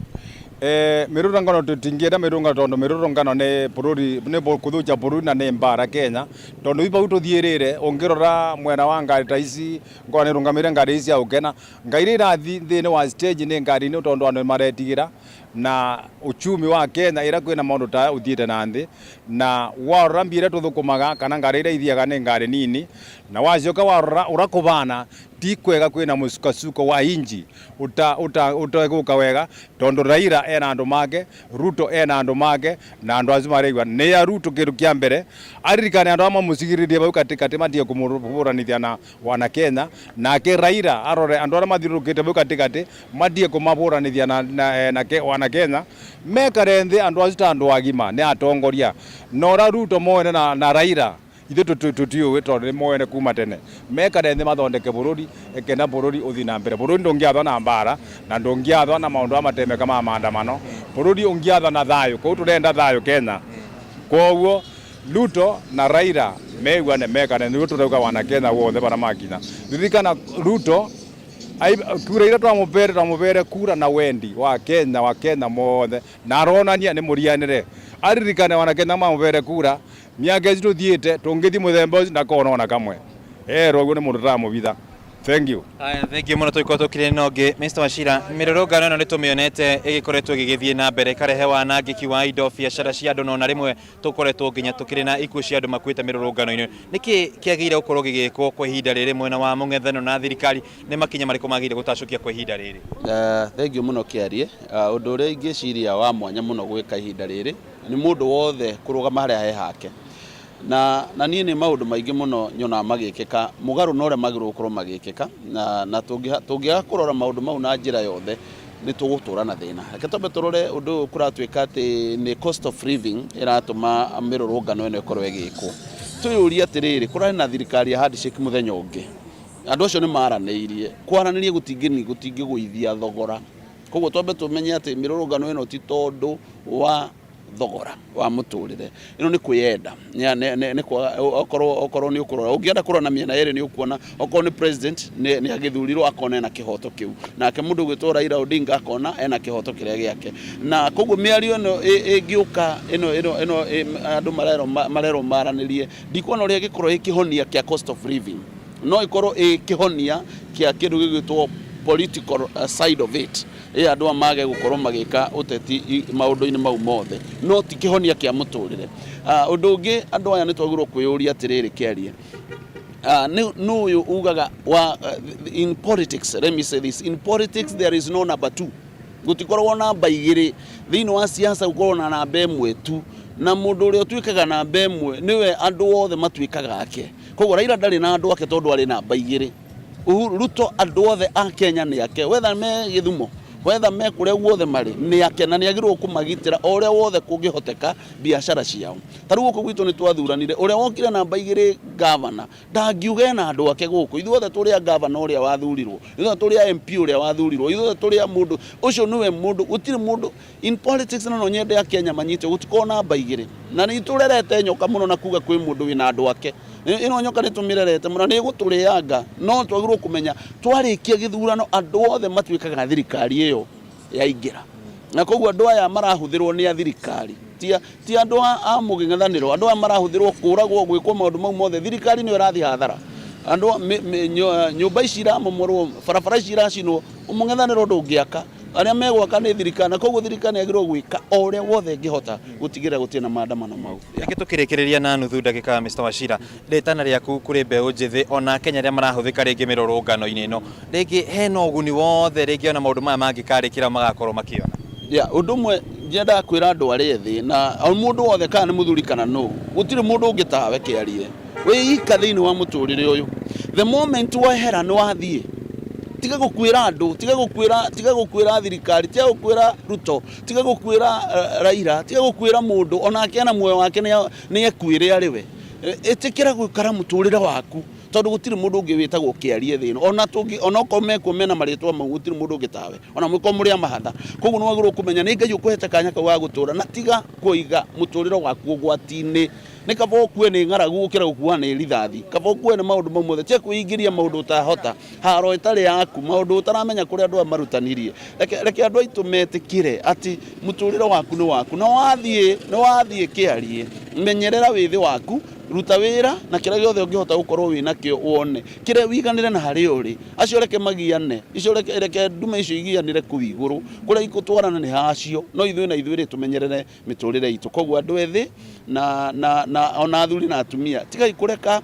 Mĩrũrũngano tũtingĩenda mĩrũrũngano, tondũ mĩrũrũngano nĩ bũrũri nĩ kũthũkia bũrũri na nĩ mbara Kenya, tondũ ibau tũthiĩrĩre ũngĩrora mwena wa ngari ta ici ngona nĩ rũngamĩre ngari ici ya ũkena ngari irathiĩ thĩinĩ wa stage nĩ ngari-inĩ, tondũ andũ maretigĩra na uchumi wa Kenya ĩra kwĩna maũndũ ta ũthiĩte na thĩ, na warora mbia iria tũthũkũmaga kana ngari iria ithiaga nĩ ngari nini, na wacoka warora ũrakũbana ti kwega kwĩna mũcukasuko wa inji ũtegũka wega, tondũ Raila ena andũ make, Ruto ena andũ make, na andũ acio mareigua nĩ ya Ruto kĩndũ kĩa mbere aririkane andũ amwe mũcigĩrĩrie bau katikati matige kũmũburanithia na wana Kenya, nake Raila arore andũ arĩa mathiũrũrũkĩte bau katikati matige kũmaburanithia na wana Kenya, mekare thĩ andũ acio ta andũ agima nĩ atongoria. Nora Ruto moene na Raila ithe tũtiũĩ, tondũ nĩ moene kuma tene, mekare thĩ mathondeke bũrũri ekena bũrũri ũthiĩ na mbere. Bũrũri ndũngĩathwo na mbara na ndũngĩathwo na maũndũ matemeka ma maandamano, bũrũri ũngĩathwo na thayũ. Koguo tũrenda thayũ Kenya, koguo Ruto na Raila meiguane mekane, nĩguo tũrauga wana Kenya wothe bara makinya. Ririkana Ruto kura iria twamũbere kura na wendi wa Kenya mothe, na aronania nĩ mũrianĩre. Aririkane wana Kenya mamũbere kura miaka ici tũthiĩte tũngĩthi mũthemba ũcio ndakona ona kamwe. Ũguo nĩ mũndũ tũramũbitha. Thank you. Thank you mũno tũgĩkorwo tũkĩrĩ na ũngĩ. Mr. Wachira, mĩrũrũngano ĩno nĩ tũmĩonete ĩgĩkoretwo ĩgĩgĩthiĩ na mbere ĩkarehe wanangĩki wa indo biacara cia andũ, na rĩmwe tũkoretwo nginya tũkĩrĩ na ikuũ cia andũ makuĩte mĩrũrũngano-inĩ. Nĩkĩ kĩagĩrĩire gũkorwo gĩgĩkwo kwa ihinda rĩrĩ mwena wa mũng'ethanĩro na thirikari, nĩ makinya marĩkũ magĩrĩire gũtacũkia kwa ihinda rĩrĩ? Thengiũ mũno Kĩarie, ũndũ ũrĩa ingĩciria wa mwanya mũno gwĩka ihinda rĩrĩ ni mundu wothe kurugama haria he hake na niĩ nĩ maũndũ maingĩ mũno nyona magĩkĩka mũgarũ na ũrĩa magĩrĩirwo gũkorwo magĩkĩka na tũngĩaga kũrora maũndũ mau na njĩra yothe nĩ tũgũtũra na thĩna. Reke twambe tũrore ũndũ ũyũ kũratuĩka atĩ nĩ cost of living ĩratũma mĩrũrũngano ĩno ĩkorwo ĩgĩkwo. Twĩyũrie atĩrĩrĩ, kũrarĩ na thirikari ya handshake mũthenya ũngĩ, andũ acio nĩ maranĩirie, kwaranĩria gũtingĩgũithia thogora. Koguo twambe tũmenye atĩ mĩrũrũngano ĩno ti tondũ wa thogora wa mũtũrĩre, ĩno nĩ kwĩyenda, okorwo nĩ ũkũrora ũngĩenda kũrora na mĩena yerĩ nĩ ũkuona okorwo nĩ president nĩ agĩthurirwo akona ena kĩhoto kĩu, nake mũndũ gwĩtwo Raila Odinga akona ena kĩhoto kĩrĩa gĩake, na koguo mĩario ĩno ĩngĩũka ĩno andũ marerwo maranĩrie, ndikuona ũrĩa ĩgĩkorwo ĩkĩhonia kĩa cost of living, no ĩkorwo ĩkĩhonia kĩa kĩndũ gĩgwĩtwo political side of it, andũ amage gũkorwo magĩka ũteti maũndũ-inĩ mau mothe, no ti kĩhonia kĩa mũtũrĩre. Ũndũ ũngĩ andũ aya nĩ twagĩrĩirwo kwĩyũria atĩrĩrĩ kĩarie, nũyũ ugaga in politics, let me say this, in politics there is no number 2, gũtikoragwo namba igĩrĩ thĩinĩ wa siasa, gũkorwo na namba ĩmwe tu, na mũndũ ũrĩa ũtuĩkaga namba ĩmwe nĩwe andũ othe matuĩkaga ake. Koguo Raila ndarĩ na andũ ake tondũ arĩ namba igĩrĩ. Ruto andũ othe a Kenya nĩ ake, whether me Gĩthumo, whether me kũrĩa guothe marĩ nĩ ake, na nĩ agĩrĩirwo kũmagitĩra o ũrĩa wothe kũngĩhoteka biacara ciao. Ta rĩu gũkũ gwitũ nĩ twathuranire, ũrĩa wokire namba igĩrĩ gavana ndangiuga na andũ ake gũkũ, ithuothe tũrĩ a gavana ũrĩa wathurirwo, ithuothe tũrĩ a MP ũrĩa wathurirwo, ithuothe tũrĩ a mũndũ ũcio nĩwe mũndũ, gũtirĩ mũndũ in politics no nyende ya Kenya manyite gũtikorwo namba igĩrĩ, na nĩ tũrerete nyoka mũno na kuga kwĩ mũndũ wĩna andũ ake. Ino nyoka nĩ tũmĩrerete mũno, nĩ gũtũrĩanga, no twagĩrĩirwo kũmenya twarĩkia gĩthurano andũ othe matuĩkaga thirikari ĩyo yaingĩra, na koguo andũ aya marahũthĩrwo nĩ a thirikari, ti andũ a mũng'ethanĩro, andũ aya marahũthĩrwo kũragwo gwĩkwo maũndũ mau mothe, thirikari nĩyo ĩrathiĩ hathara, andũ nyũmba ici iramomorwo, barabara ici iracinwo, mũng'ethanĩro ndũngĩaka, arĩa megwaka nĩ thirikari, na koguo thirikari yagĩrĩirwo gwĩka o ũrĩa wothe ĩngĩhota gũtigĩrĩra gũtirĩ na maandamano mau. Reke tũkĩrĩkĩrĩria na nuthu ndagĩka Mr. Wachira, rĩtana rĩaku kũrĩ mbeũ njĩthĩ ona Kenya arĩa marahũthĩka rĩngĩ mĩrũrũngano-inĩ ĩno, rĩngĩ hena ũguni wothe rĩngĩ ona maũndũ maya mangĩkarĩkĩra magakorwo makĩona? Ũndũ ũmwe nyendaga kwĩra andũ arĩa ethĩ, na mũndũ wothe kana nĩ mũthuri kana no, gũtirĩ mũndũ ũngĩtawe kĩarie, wĩika thĩinĩ wa mũtũrĩre ũyũ, the moment wehera nĩ wathiĩ, tiga gũkwĩra andũ, tiga gũkwĩra thirikari, tiga gũkwĩra Ruto, tiga gũkwĩra Raila, tiga gũkwĩra mũndũ onake ana muoyo wake nĩ ekwĩre arĩ we, ĩtĩkĩra gũikara mũtũrĩre waku, tondũ gũtirĩ mũndũ ũngĩ wĩtagwo kĩarie thĩ ĩno, ona okorwo mekwo mena marĩtwa mau gũtirĩ mũndũ ũngĩ tawe, ona mwĩko mũrĩ a mahatha. Koguo nĩ wagĩrĩirwo kũmenya nĩ Ngai ũkũhete kanya kau ga gũtũra, na tiga kũiga mũtũrĩre waku ũgwati-inĩ, nĩ kaba ũkue nĩ ng'aragu gũkĩra gũkua nĩ rithathi, kaba ũkue nĩ maũndũ mau mothe, tiga kwĩingĩria maũndũ ũtahota, haro ĩtarĩ yaku, maũndũ ũtaramenya kũrĩa andũ aya marutanirie. Reke andũ aitũ metĩkĩre atĩ mũtũrĩre waku nĩ waku, na wathiĩ kĩarie, menyerera wĩthĩ waku, ruta wĩra na kĩrĩa gĩothe ũngĩhota gũkorwo wĩna kĩo wone, kĩrĩa wiganĩre na harĩa ũrĩ, acio reke magiane, icio reke ndume icio igianĩre kũu igũrũ, kũrĩa igũtwarana nĩ hacio, no ithuĩ na ithuĩ tũmenyerere mĩtũrĩre itũ. Koguo andũ ethĩ na ona athuri na atumia, tigai kũreka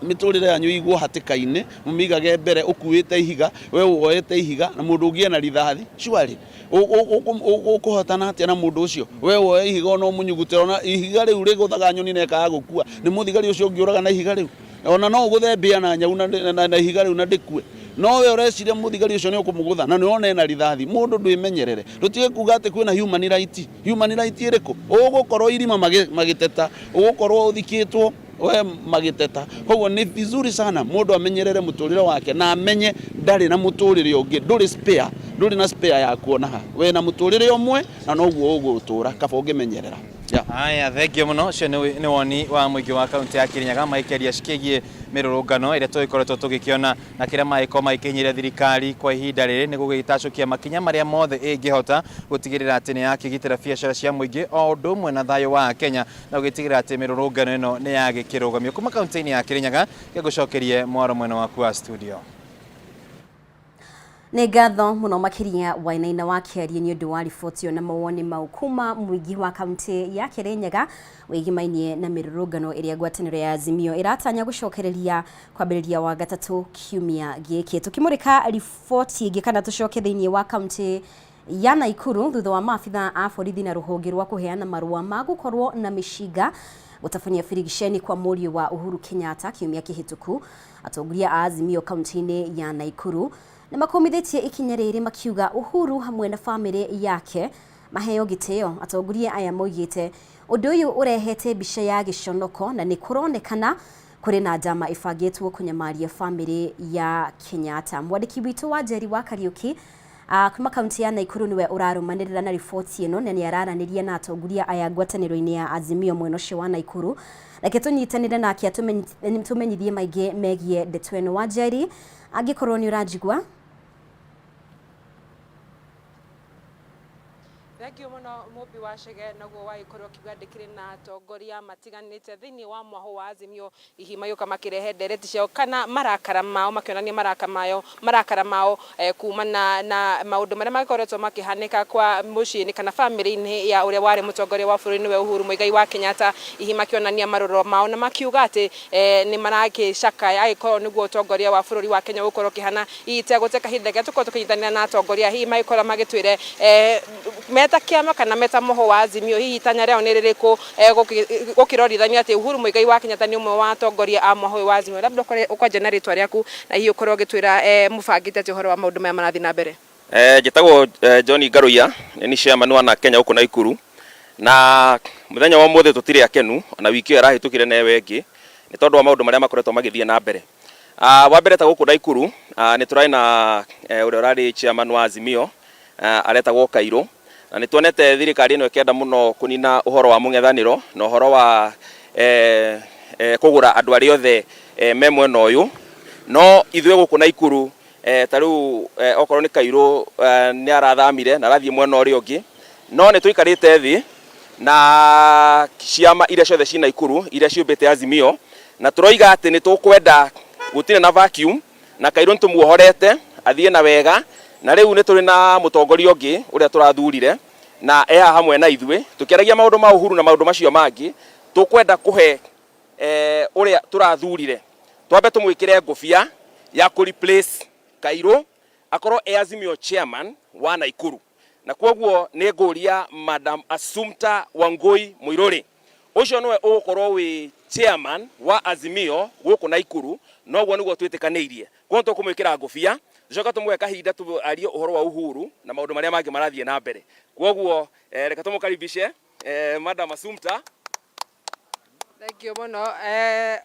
mĩtũrĩre yanyu igwo hatĩka-inĩ, mũmĩigage mbere ũkuĩte ihiga, we woete ihiga, na mũndũ ũngĩ ena rithathi, shwari ũkũhotana atĩa na mũndũ ũcio, we woe ihiga ona ũmũnyugutĩra, ona ihiga rĩu rĩgũthaga nyoni na ĩkaga gũkua, nĩ mũthigari ũcio ũngĩũraga na ihiga rĩu, ona no ũgũthe mbĩa na nyau na ihiga rĩu na ndĩkue, no we ũreciria mũthigari ũcio nĩ ũkũmũgũtha na nĩ ona ena rithathi. Mũndũ ndwĩmenyerere, tũtige kuga atĩ kwĩna human right ĩrĩkũ? Ũgũkorwo irima magĩteta, ũgũkorwo ũthikĩtwo we magĩteta. Koguo nĩ vizuri sana mũndũ amenyerere mũtũrĩre wake na amenye ndarĩ na mũtũrĩre ũngĩ, ndũrĩ na spare ya kuonaha, we na mũtũrĩre ũmwe na noguo ũgũtũra, kaba ũngĩmenyerera. Haya, thengio mũno, ũcio nĩ woni wa mũingĩ wa kaunti ya Kirinyaga maikĩria cikĩgie mĩrũrũngano ĩrĩa tũgĩkoretwo tũgĩkĩona na kĩrĩa magĩkorwo magĩkĩnyĩra thirikari kwa ihinda rĩrĩ nĩ gũgĩtacũkia makinya marĩa mothe ĩngĩhota gũtigĩrĩra atĩ nĩ yakĩgitĩra biacara cia mũingĩ o ũndũ ũmwe na thayũ wa Kenya, na gũgĩtigĩrĩra atĩ mĩrũrũngano ĩno nĩ yagĩkĩrũgamio. Kuma kaunti-inĩ ya Kirinyaga ngũcokerie mwaro mwena waku wa studio. Nĩ ngatho mũno makĩria Wainaina wa Kĩarie nĩ ũndũ wa riboti ĩyo na mawoni mau kuma mũingĩ wa kaunti ya Kirinyaga wĩgĩmainie na mĩrũrũngano ĩrĩa ngwatanĩro ya Azimio ĩratanya gũcokereria kwambĩrĩria wa gatatũ kiumia gĩkĩ. Tukĩmũrĩka riboti ĩngĩ kana tũcoke thĩinĩ wa kaunti ya Naikuru thutha wa maabitha a borithi na rũhonge rwa kũheana marũa ma gũkorwo na mĩcinga gũtabania birigiceni kwa mũriũ wa Uhuru Kenyatta kiumia kĩhĩtũku. Atongoria a Azimio kaunti-inĩ ya Naikuru nĩ makomithĩtie ikinya rĩrĩ makiuga Uhuru hamwe na famĩlĩ yake maheo gĩtĩo. Atongoria aya moigĩte ũndũ ũyũ ũrehete mbica ya gĩconoko na nĩ kũronekana kũrĩ na njama ĩbangĩtwo kũnyamaria famĩlĩ ya Kenyatta. Mwandĩki witũ wa Njeri wa Kariuki kuma kaunti ya Naikuru niwe ũrarũmanĩrĩra na riboti ĩno na nĩ araranĩria na atongoria aya ngwatanĩro-inĩ ya Azimio mwena ũcio wa Naikuru. Reke tũnyitanĩre nake tũmenyithie maingĩ megiĩ ndeto ĩno. Wa Njeri, angĩkorwo nĩ ũranjigua? Thengiũ mũno mũmbi wa Chege naguo wagĩkorwo kiuga ndĩkĩrĩ na atongoria matiganĩte thĩinĩ wa mwaho wa Azimio hihi magĩũka makĩrehe ndereti ciao kana marakara mao makĩonania marakara mao kumana na maũndũ marĩa magĩkoretwo makĩhanĩka kwa mũciĩ-inĩ kana famĩlĩ-inĩ ya ũrĩa warĩ mũtongoria wa bũrũri nĩwe Uhuru Muigai wa Kenyatta, hihi makĩonania marũrũ mao na makiuga atĩ nĩ maragĩcakaya agĩkorwo nĩguo ũtongoria wa bũrũri wa Kenya gũkorwo kĩhana hihi tegũte kahinda gĩa tũkorwo tũkĩnyitanĩra na atongoria hihi magĩkorwo magĩtwĩre meta kĩama kana meta moho wa Azimio hihi itanya rĩao nĩ rĩrĩkũ gũkĩrorithania atĩ Uhuru Muigai wa Kenyatta nĩ ũmwe wa atongoria a moho wa Azimio. Labda ũkwanja na rĩtwa rĩaku na hihi ũkorwo ũgĩtwĩra mũbangĩte atĩ ũhoro wa maũndũ maya marathiĩ na mbere. Njĩtagwo John Ngaruia, nĩ chairman wa Kenya huko Naikuru, na mũthenya wa ũmũthĩ tũtirĩ akenu ona wiki ĩyo ĩrahĩtũkire na ewe ĩngĩ nĩ tondũ wa maũndũ marĩa makoretwo magĩthiĩ na mbere. Wa mbere ta gũkũ Naikuru nĩ tũrarĩ na ũrĩa ũrarĩ chairman wa Azimio aretagwo Kairũ, na nĩ tuonete thirikari ĩno ĩkĩenda mũno kũnina ũhoro wa mũng'ethanĩro na ũhoro wa kũgũra andũ arĩa othe me mwena ũyũ. No ithuĩ gũkũ Naikuru ta rĩu okorwo nĩ Kairũ nĩ arathamire na arathiĩ mwena ũrĩa ũngĩ, no nĩ tũikarĩte thĩ na ciama iria ciothe ci Naikuru iria ciũmbĩte Azimio na tũroiga atĩ nĩ tũkwenda gũtirĩ na vacuum na Kairũ nĩ tũmuohorete athiĩ na wega, na rĩu nĩ tũrĩ na mũtongoria ũngĩ ũrĩa tũrathurire na eha hamwe na ithuĩ tũkĩaragia maũndũ ma Uhuru na maũndũ macio mangĩ. Tũkwenda kũhe ũrĩa tũrathurire twambe tũmwĩkĩre ngũbia ya kũ replace Kairũ akorwo Azimio chairman wa Naikuru, na kwoguo nĩ ngũria Madam Assumpta Wangui Muiruri ũcio nĩwe ũgũkorwo wĩ chairman wa Azimio gũkũ Naikuru, noguo nĩguo twĩtĩkanĩirie. Kwoguo tũkũmwĩkĩra ngũbia coka tũmwe kahinda tũarie ũhoro wa Uhuru na maũndũ marĩa mangĩ marathiĩ na mbere. Kwoguo reka tũmũkaribishe Madam Assumpta. Thengiũ mũno.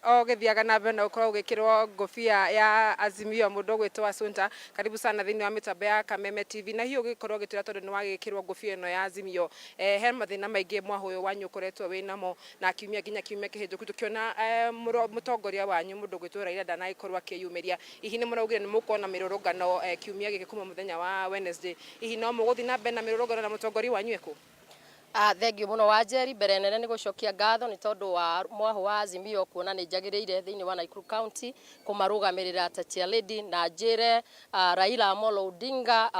Ũgĩthiaga na mbere na ũkorwo ũgĩkĩrwo ngũbia ya Azimio mũndũ ũgwĩtwo Assumpta. Karibu sana thĩinĩ wa mĩtambo ya Kameme TV, na hihi ũgĩkorwo ũgĩtwĩra tondũ nĩ wagĩkĩrwo ngũbia ĩno ya Azimio. He mathĩna maingĩ mwaho ũyũ wanyu ũkoretwo wĩnamo na kiumia nginya kiumia kĩhĩtũku tũkĩona mũtongoria wanyu mũndũ ũgwĩtwo Raila ndanagĩkorwo akĩyumĩria. Hihi nĩ mũraugire nĩ mũkuona na mĩrũrũngano kiumia gĩkĩ kuma mũthenya wa Wednesday, hihi no mũgũthiĩ na mbere na mĩrũrũngano na mũtongoria wanyu ĩkũ? Thengiũ mũno wa Njeri, mbere nene nĩ gũcokia ngatho nĩ tondũ wa mwaho wa Azimio kuona nĩ njagĩrĩire thĩinĩ wa Naikuru County kũmarũgamĩrĩra ta Chair Lady na njĩre Raila Amolo Odinga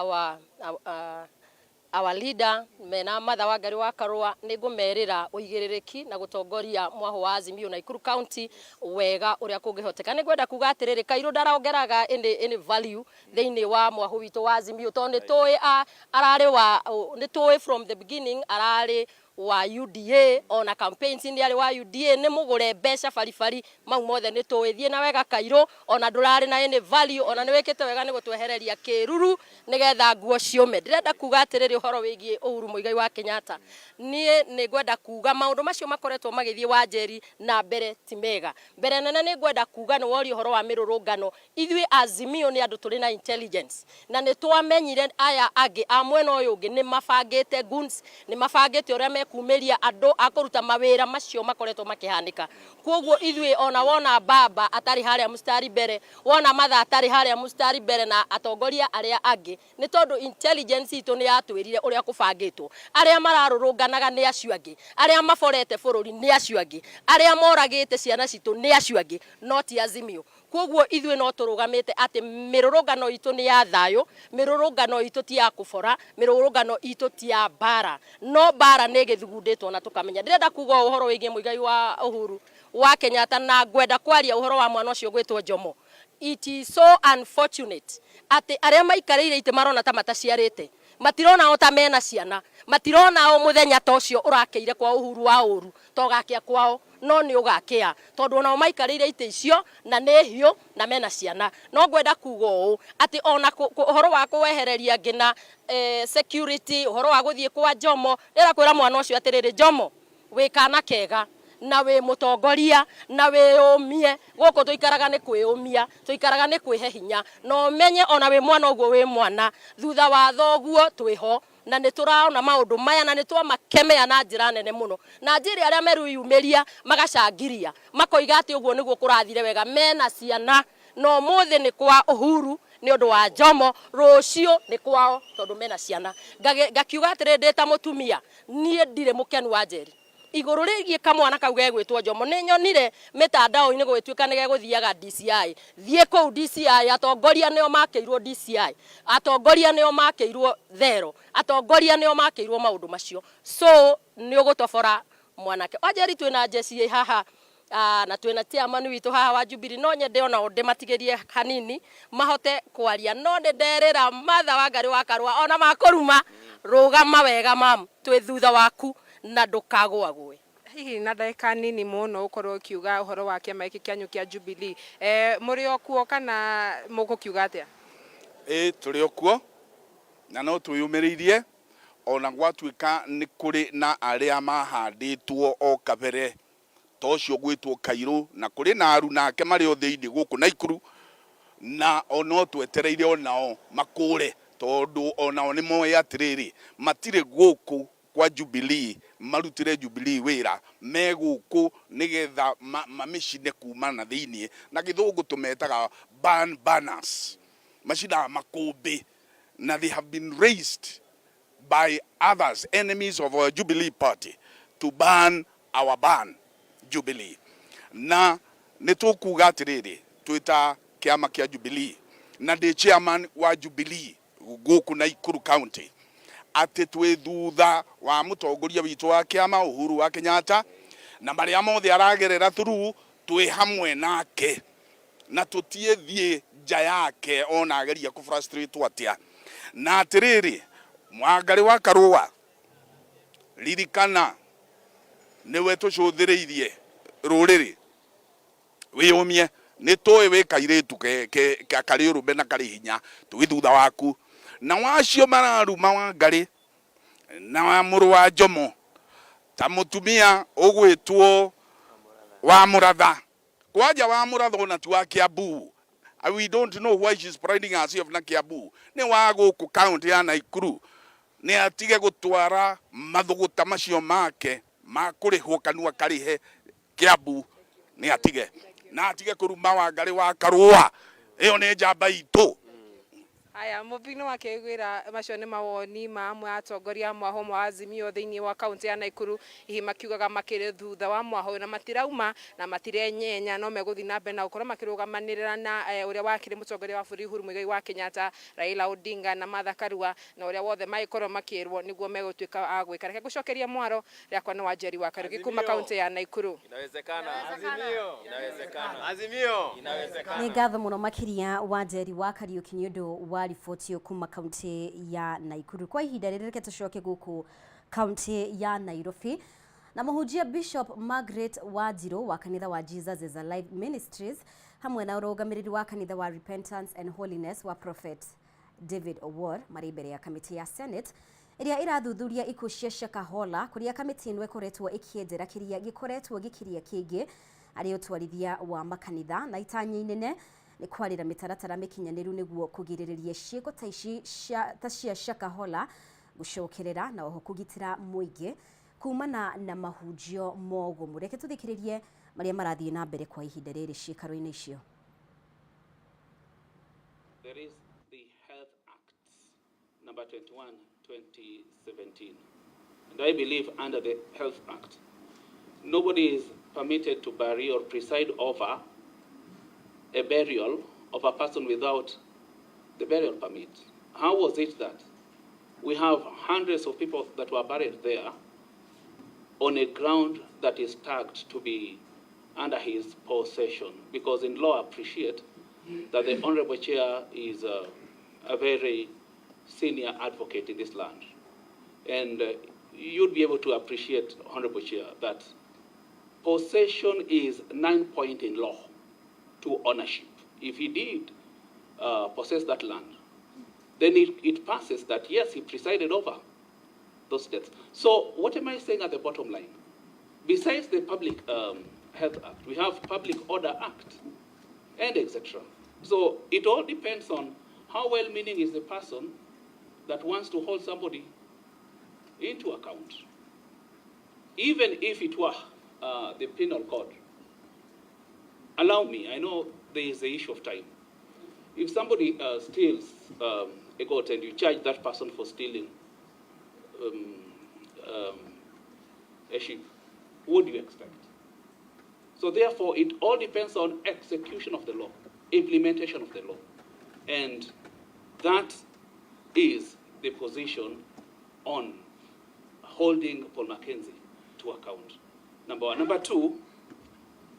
our leader mena Martha Wangari wa Karũa nĩ ngũmerĩra ũigĩrĩrĩki na gũtongoria mwaho wa Azimio Naikuru County wega ũrĩa kũngĩhoteka. Nĩ ngwenda kuga atĩrĩrĩ, Kairũ ndarongeraga any value thĩinĩ wa mwaho witũ wa Azimio tondũ nĩ tũĩ ararĩ wa nĩ tũĩ from the beginning ararĩ wa UDA ona campaigns ni ari wa UDA nĩ mũgũre mbeca baribari mau mothe nĩ tũĩthiĩ na wega Kairũ ona ndũrarĩ na any value ona nĩ wĩkĩte wega nĩ gũtwehereria kĩruru nĩgetha nguo ciume. Ndĩrenda kuga atĩrĩrĩ ũhoro wĩgiĩ Uhuru Muigai wa Kenyatta, niĩ nĩ ngwenda kuga maũndũ macio makoretwo magĩthiĩ wa Njeri na mbere ti mega. Mbere nene nĩ ngwenda kuga nĩ wori ũhoro wa mĩrũrũngano, ithuĩ Azimio nĩ andũ tũrĩ na intelligence na nĩ twamenyire aya angĩ a mwena ũyũ ũngĩ nĩ mabangĩte goons, nĩ mabangĩte ũrĩa kumĩria andũ akũruta mawĩra macio makoretwo makĩhanĩka. Kwoguo ithuĩ ona wona Baba atarĩ harĩa mustari mbere, wona Martha atarĩ harĩa mustari mbere na atongoria arĩa angĩ, nĩ tondũ intelligence itũ nĩ yatwĩrire ũrĩa kũbangĩtwo. Arĩa mararũrũnganaga nĩ acio angĩ, arĩa maborete bũrũri nĩ acio angĩ, arĩa moragĩte ciana citũ nĩ acio angĩ, no ti Azimio. Kwoguo ithuĩ no tũrũgamĩte atĩ mĩrũrũngano itũ nĩ ya thayũ, mĩrũrũngano itũ ti ya kũbora, mĩrũrũngano itũ ti ya bara, no bara nĩ gĩthugundĩtwo na tũkamenya. Ndĩrenda kuga ũhoro wĩgiĩ Muigai wa Uhuru wa Kenyatta na ngwenda kwaria ũhoro wa mwana ũcio gwĩtwo Jomo. It is so unfortunate atĩ arĩa maikarĩire itĩ marona ta mataciarĩte. matirona o ta mena ciana matirona o muthenya tocio urakeire kwa uhuru wa uru togakia kwao no ni ugakia tondu ona maikarire ite icio na ne hiu na mena ciana no ngwenda kuga uu ati ona horo wa kuwehereria ngina security horo wa guthie kwa Jomo ndira kwira mwana ucio atiriri Jomo we kana kega na we mutongoria na we umie goko tuikaraga ni kwiyumia tuikaraga ni kwihe hinya no menye ona we mwana uguo we mwana thutha wa thoguo twiho na ni turaona maundu maya na ni twamakemea na njira nene muno na njira aria meruyumiria magacangiria makoiga ati uguo niguo kurathire wega mena ciana no muthi ni kwa Uhuru ni undu wa Jomo rucio ni kwao tondu mena ciana ngakiuga atiri ndita mutumia nie ndire mukenu wa njeri iguru rigie kamwana kau gegwitwo Jomo ni nyonire mitandao-ini gwituika ni geguthiaga DCI thie ku DCI atongoria nio makeirwo DCI atongoria nio makeirwo thero atongoria nio makeirwo maundu macio so ni ugutobora mwanake Wanjeri twina jeci haha na twina chairman witu haha wa Jubilee no nyende ona onde matigerie hanini mahote kwaria no nderera Martha Wangari wa Karua ona makoruma rugama wega mam twi thutha waku na ndukagwagwe hihi na ndagika nini muno ukorwo kiuga uhoro wa kiama iki kianyu kia Jubilee muri okuo kana mugukiuga atia turi okuo na no twiyumiririe ona gwatuika ni kuri na aria mahanditwo o kabere tocio gwitwo Kairu na kuri na aru nake mari o thiini guku Naikuru na ono twetereire onao makure tondu onao ni moe atiriri matire guku kwa Jubilee marutire Jubilee wira me guku nigetha mamishine kuma na thiini na githungu tumetaga ban banners mashida makumbi na they have been raised by others enemies of our Jubilee party to ban our ban Jubilee na nitukuga atiriri twita kiama kia Jubilee na ndi chairman wa Jubilee guku Naikuru county ati twi thutha wa mutongoria witu wa kiama Uhuru wa Kenyatta na maria mothe aragerera through twi hamwe nake na tutie thie nja yake ona ageria ku frustrate atia na atiriri Wangari wa Karua ririkana niwe tucuthireirie ruriri wiyumie ni toy we kairetu ke kari urumbe na kari hinya twi thutha waku na wacio mararuma Wangari na muru wa Jomo ta mutumia ugwitwo wa Muratha kwaja wa Muratha ona tuwa Kiambu we don't know why she's priding herself na Kiambu ni wa guku county ya Naikuru ni atige gutwara mathuguta macio make makurihwo kanua karihe Kiambu ni atige na atige kuruma Wangari wa Karua iyo ni njamba itu Aya mubino wakegwira macio ni mawoni ma amwe atongoria mwaho mwa Azimio thiini wa kaunti ya Naikuru ihi makiugaga makire thutha wa mwaho na matirauma na matire nyenya no meguthi na mbere na ukorwo makirugamanirira na uria wakire mutongoria wa bũrũri Uhuru Muigai wa Kenyatta Raila Odinga na Martha Karua na uria wothe maikorwo makirwo niguo megutuika agwika reke gucokeria mwaro riakwa ni Wanjeri wa Karugi kuma kaunti ya Naikuru inawezekana Azimio inawezekana Azimio inawezekana ni ngatho muno makiria Wanjeri wa Kariuki ni undu wa riboti kuma kaunti ya Naikuru kwa ihinda rĩrĩ reke tucoke guku kaunti ya Nairobi na muhunjia Bishop Margaret Wanjiru wa kanitha wa Jesus is Alive Ministries hamwe na urugamiriri wa kanitha wa Repentance and Holiness wa Prophet David Owor mari mbere ya kamiti ya Senate iria irathuthuria ikuũ cia Shakahola kuria kamiti ĩno ĩkoretwo ĩkĩenjera kĩria gĩkoretwo gĩkĩria kĩngĩ arĩ ũtwarithia wa makanitha na itanya inene ni kwarira mitaratara mikinyaniru niguo kugiririria ciiko ta ici ta cia Shakahola gucokerera na oho kugitira muingi kumana na mahunjio mogo mureke tuthikiririe maria marathie na mbere kwa ihinda riri ciikaro-ini icio. There is the Health Act number 21 2017 and I believe under the Health Act nobody is permitted to bury or preside over a burial of a person without the burial permit. How was it that we have hundreds of people that were buried there on a ground that is tagged to be under his possession? Because in law, I appreciate that the Honorable Chair is a very senior advocate in this land. And you'd be able to appreciate, Honorable Chair, that possession is 9 point in law to ownership. If he did possess that land, then it passes that, yes, he presided over those debts. So what am I saying at the bottom line? Besides the Public Health Act, we have Public Order Act, and etc. So it all depends on how well-meaning is the person that wants to hold somebody into account. Even if it were the penal code. Allow me, I know there is the issue of time. If somebody steals a goat and you charge that person for stealing a sheep, what do you expect? So therefore, it all depends on execution of the law, implementation of the law. And that is the position on holding Paul Mackenzie to account, number one. Number two,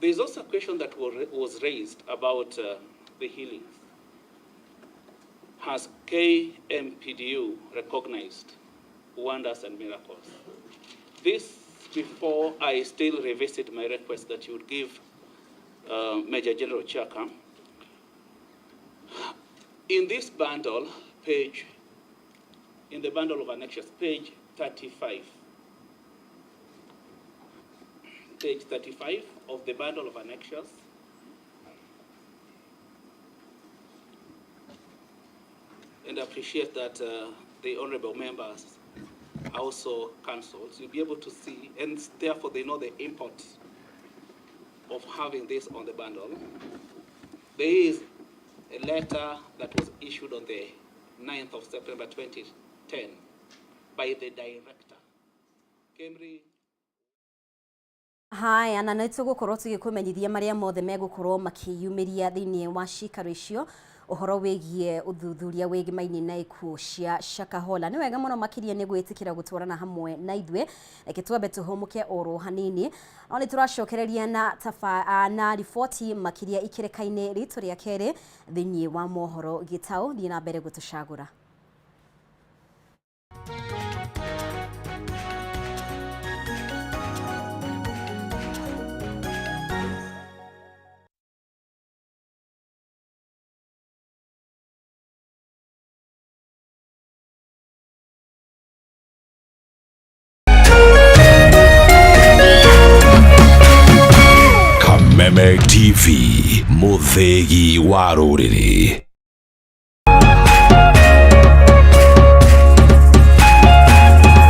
there's also a question that was raised about the healings. Has KMPDU recognized wonders and miracles? This, before I still revisit my request that you would give Major General Chaka, in this bundle, in the bundle of annexures, page 35. Page 35 of the bundle of annexures. And I appreciate that the honorable members are also counselled. You'll be able to see, and therefore they know the import of having this on the bundle. There is a letter that was issued on the 9th of September 2010 by the director. Haya, na nĩ tũgũkorwo tũgĩkũmenyithia marĩa mothe megũkorwo makĩyumĩria thĩinĩ wa cikaro icio ũhoro wĩgiĩ ũthuthuria wĩgĩmainĩ na ikuũ cia Shakahola. Nĩ wega mũno makĩria nĩ gwĩtĩkĩra gũtwarana hamwe na ithuĩ, reke twambe tũhũmũke oro hanini. No nĩ tũracokereria na riboti makĩria ikereka-inĩ ritũ rĩa kerĩ thĩinĩ wa mohoro gĩtaũ, thiĩ na mbere gũtũcagũra. Kameme TV, Muthegi wa Rũrĩrĩ.